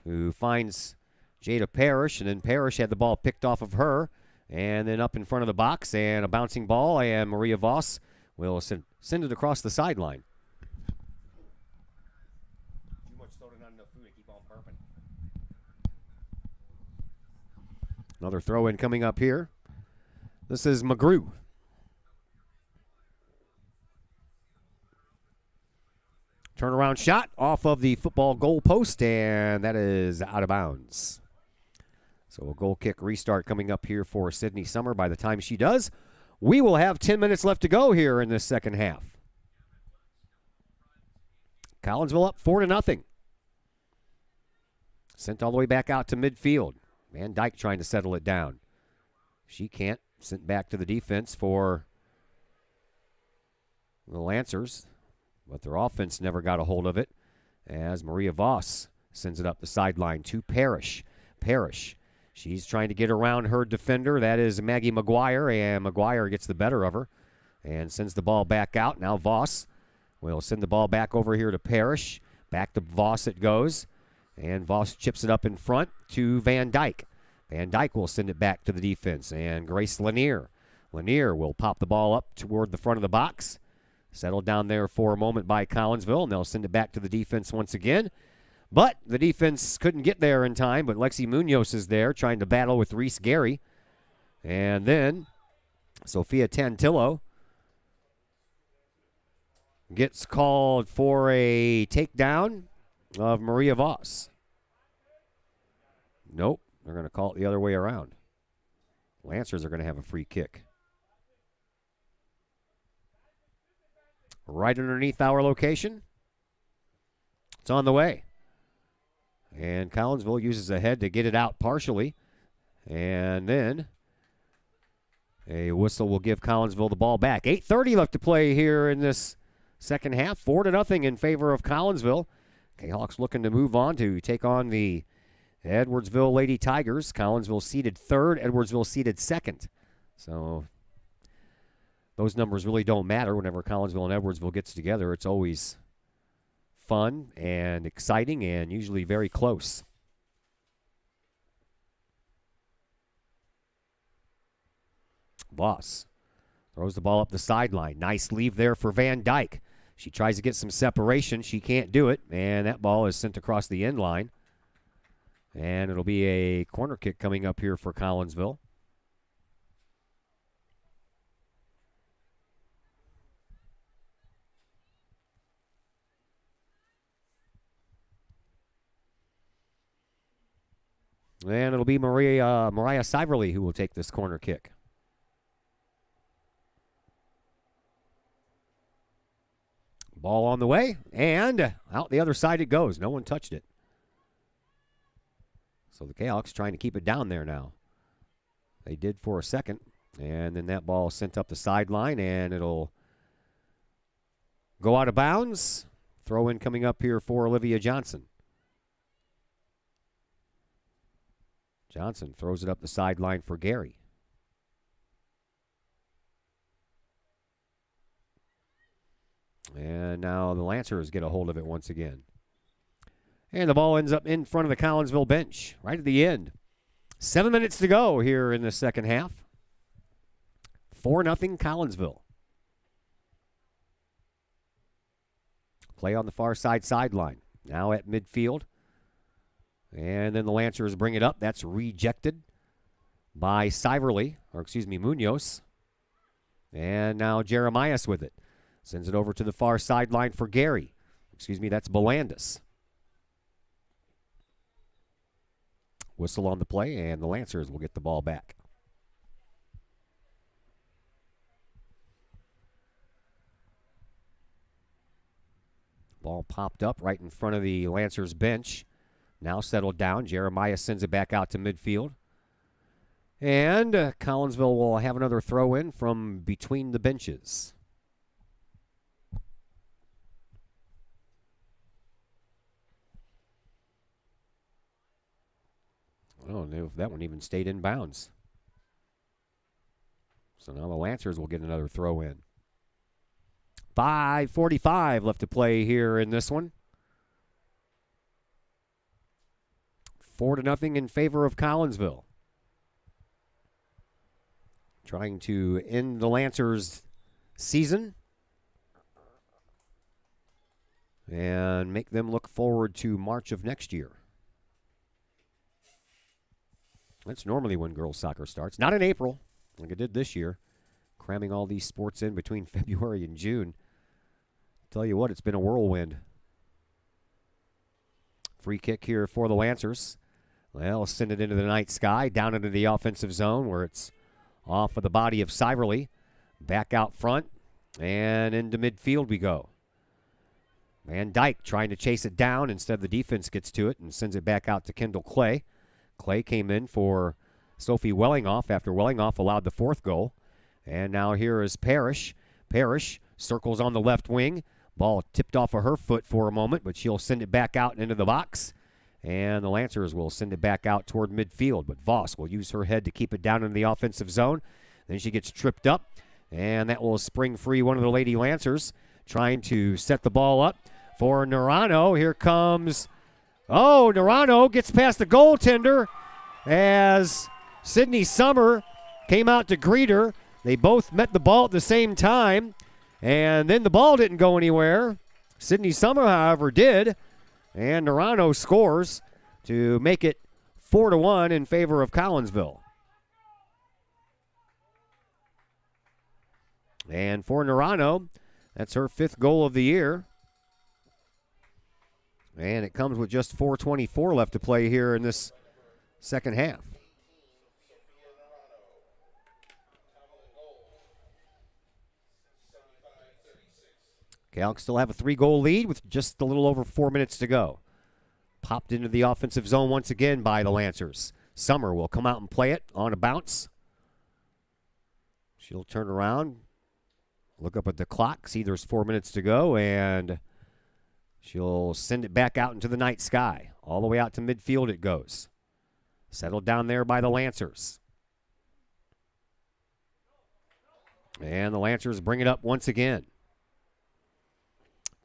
who finds Jada Parrish, and then Parrish had the ball picked off of her, and then up in front of the box, and a bouncing ball, and Maria Voss will send it across the sideline. Too much soda, not enough food to keep on burping. Another throw-in coming up here. This is McGrew. Turnaround shot off of the football goal post, and that is out of bounds. So a goal kick restart coming up here for Sydney Summer. By the time she does, we will have 10 minutes left to go here in this second half. Collinsville up 4-0. Sent all the way back out to midfield. Van Dyke trying to settle it down. She can't. Sent back to the defense for the Lancers, but their offense never got a hold of it as Maria Voss sends it up the sideline to Parrish. Parrish, she's trying to get around her defender. That is Maggie McGuire, and McGuire gets the better of her and sends the ball back out. Now Voss will send the ball back over here to Parrish. Back to Voss it goes, and Voss chips it up in front to Van Dyke. Van Dyke will send it back to the defense, and Grace Lanier. Lanier will pop the ball up toward the front of the box. Settled down there for a moment by Collinsville, and they'll send it back to the defense once again. But the defense couldn't get there in time, but Lexi Munoz is there trying to battle with Reese Gary. And then Sophia Tantillo gets called for a takedown of Maria Voss. Nope, they're going to call it the other way around. Lancers are going to have a free kick. Right underneath our location. It's on the way. And Collinsville uses a head to get it out partially. And then a whistle will give Collinsville the ball back. 8:30 left to play here in this second half. 4-0 in favor of Collinsville. Kahawks looking to move on to take on the Edwardsville Lady Tigers. Collinsville seeded third, Edwardsville seeded second. So those numbers really don't matter whenever Collinsville and Edwardsville gets together. It's always fun and exciting and usually very close. Voss throws the ball up the sideline. Nice leave there for Van Dyke. She tries to get some separation. She can't do it, and that ball is sent across the end line. And it'll be a corner kick coming up here for Collinsville. And it'll be Mariah Siverly who will take this corner kick. Ball on the way, and out the other side it goes. No one touched it. So the Kahawks trying to keep it down there now. They did for a second, and then that ball sent up the sideline, and it'll go out of bounds. Throw in coming up here for Olivia Johnson. Johnson throws it up the sideline for Gary. And now the Lancers get a hold of it once again. And the ball ends up in front of the Collinsville bench, right at the end. 7 minutes to go here in the second half. 4-0 Collinsville. Play on the far side sideline. Now at midfield. And then the Lancers bring it up. That's rejected by Munoz. And now Jeremias with it. Sends it over to the far sideline for Gary. That's Belandis. Whistle on the play, and the Lancers will get the ball back. Ball popped up right in front of the Lancers bench. Now settled down. Jeremiah sends it back out to midfield. And Collinsville will have another throw in from between the benches. I don't know if that one even stayed in bounds. So now the Lancers will get another throw in. 5:45 left to play here in this one. 4-0 in favor of Collinsville. Trying to end the Lancers' season and make them look forward to March of next year. That's normally when girls soccer starts. Not in April, like it did this year. Cramming all these sports in between February and June. Tell you what, it's been a whirlwind. Free kick here for the Lancers. Well, send it into the night sky, down into the offensive zone where it's off of the body of Siverly. Back out front, and into midfield we go. Van Dyke trying to chase it down. Instead, the defense gets to it and sends it back out to Kendall Clay. Clay came in for Sophie Wellingoff after Wellingoff allowed the 4th goal. And now here is Parrish. Parrish circles on the left wing. Ball tipped off of her foot for a moment, but she'll send it back out into the box. And the Lancers will send it back out toward midfield. But Voss will use her head to keep it down in the offensive zone. Then she gets tripped up, and that will spring free one of the Lady Lancers, trying to set the ball up for Narano. Here comes, Narano gets past the goaltender as Sydney Summer came out to greet her. They both met the ball at the same time, and then the ball didn't go anywhere. Sydney Summer, however, did, and Narano scores to make it 4-1 in favor of Collinsville. And for Narano, that's her 5th goal of the year. And it comes with just 4:24 left to play here in this second half. Kahok still have a 3-goal lead with just a little over 4 minutes to go. Popped into the offensive zone once again by the Lancers. Summer will come out and play it on a bounce. She'll turn around, look up at the clock, see there's 4 minutes to go, and she'll send it back out into the night sky. All the way out to midfield it goes. Settled down there by the Lancers. And the Lancers bring it up once again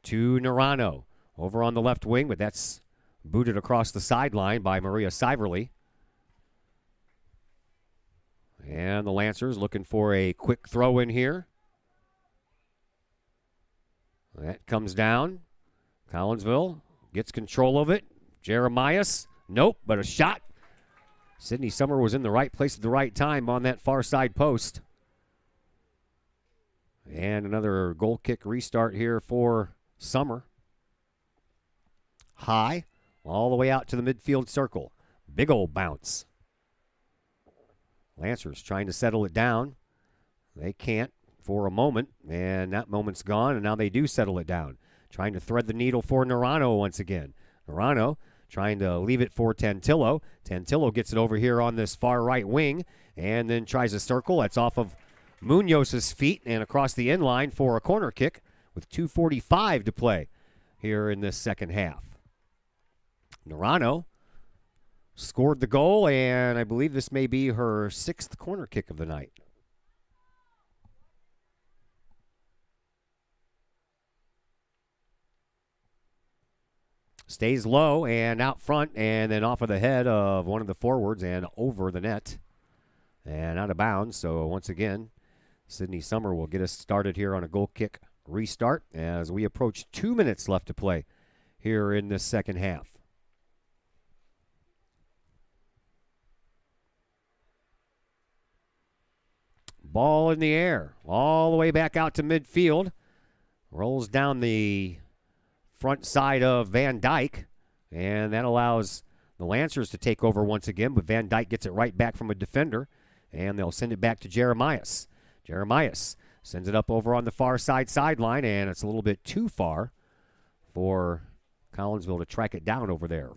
to Narano over on the left wing, but that's booted across the sideline by Maria Siverly. And the Lancers looking for a quick throw in here. That comes down. Collinsville gets control of it. Jeremias, nope, but a shot. Sydney Summer was in the right place at the right time on that far side post. And another goal kick restart here for Summer. High, all the way out to the midfield circle. Big old bounce. Lancers trying to settle it down. They can't for a moment, and that moment's gone, and now they do settle it down. Trying to thread the needle for Narano once again. Narano trying to leave it for Tantillo. Tantillo gets it over here on this far right wing and then tries a circle. That's off of Munoz's feet and across the end line for a corner kick with 2:45 to play here in this second half. Narano scored the goal, and I believe this may be her 6th corner kick of the night. Stays low and out front, and then off of the head of one of the forwards and over the net and out of bounds. So once again, Sydney Summer will get us started here on a goal kick restart as we approach 2 minutes left to play here in this second half. Ball in the air, all the way back out to midfield. Rolls down the front side of Van Dyke, and that allows the Lancers to take over once again, but Van Dyke gets it right back from a defender, and they'll send it back to Jeremias. Jeremias sends it up over on the far sideline, and it's a little bit too far for Collinsville to track it down over there.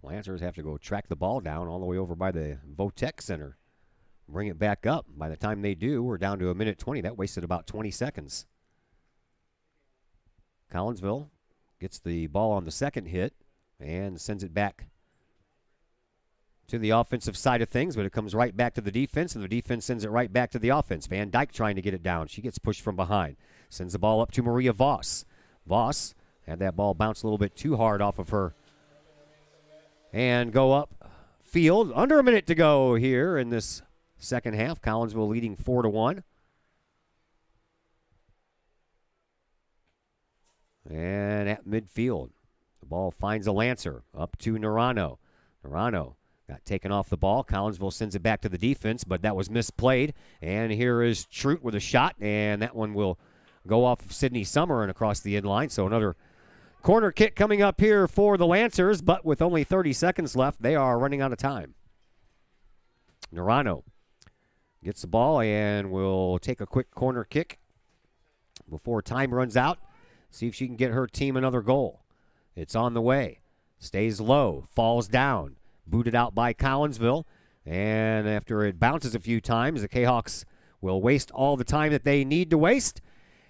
Lancers have to go track the ball down all the way over by the Votech Center. Bring it back up. By the time they do, we're down to 1:20. That wasted about 20 seconds. Collinsville gets the ball on the second hit and sends it back to the offensive side of things, but it comes right back to the defense, and the defense sends it right back to the offense. Van Dyke trying to get it down. She gets pushed from behind. Sends the ball up to Maria Voss. Voss had that ball bounce a little bit too hard off of her and go up field. Under a minute to go here in this second half. Collinsville leading 4-1. And at midfield, the ball finds a Lancer up to Narano. Narano got taken off the ball. Collinsville sends it back to the defense, but that was misplayed. And here is Trout with a shot, and that one will go off of Sydney Summer and across the end line. So another Corner kick coming up here for the Lancers, but with only 30 seconds left, they are running out of time. Narano gets the ball and will take a quick corner kick before time runs out. See if she can get her team another goal. It's on the way. Stays low, falls down, booted out by Collinsville. And after it bounces a few times, the Kahawks will waste all the time that they need to waste.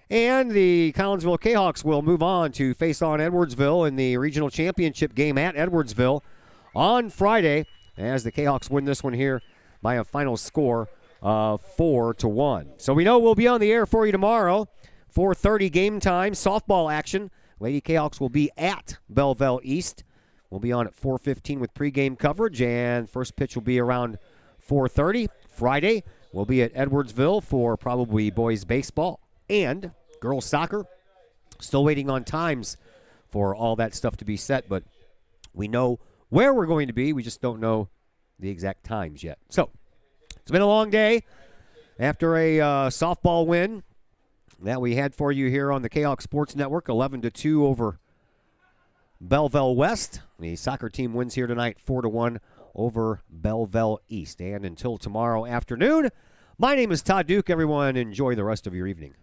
And the Collinsville Kahawks will move on to face on Edwardsville in the regional championship game at Edwardsville on Friday as the Kahawks win this one here by a final score of 4-1. So we know we'll be on the air for you tomorrow. 4:30 game time, softball action. Lady Kahawks will be at Belleville East. We'll be on at 4:15 with pregame coverage, and first pitch will be around 4:30. Friday, we'll be at Edwardsville for probably boys baseball and girls soccer. Still waiting on times for all that stuff to be set, but we know where we're going to be. We just don't know the exact times yet. So it's been a long day after a softball win that we had for you here on the Kahawk Sports Network, 11-2 over Belleville West. The soccer team wins here tonight 4-1 over Belleville East. And until tomorrow afternoon, my name is Todd Duke. Everyone enjoy the rest of your evening.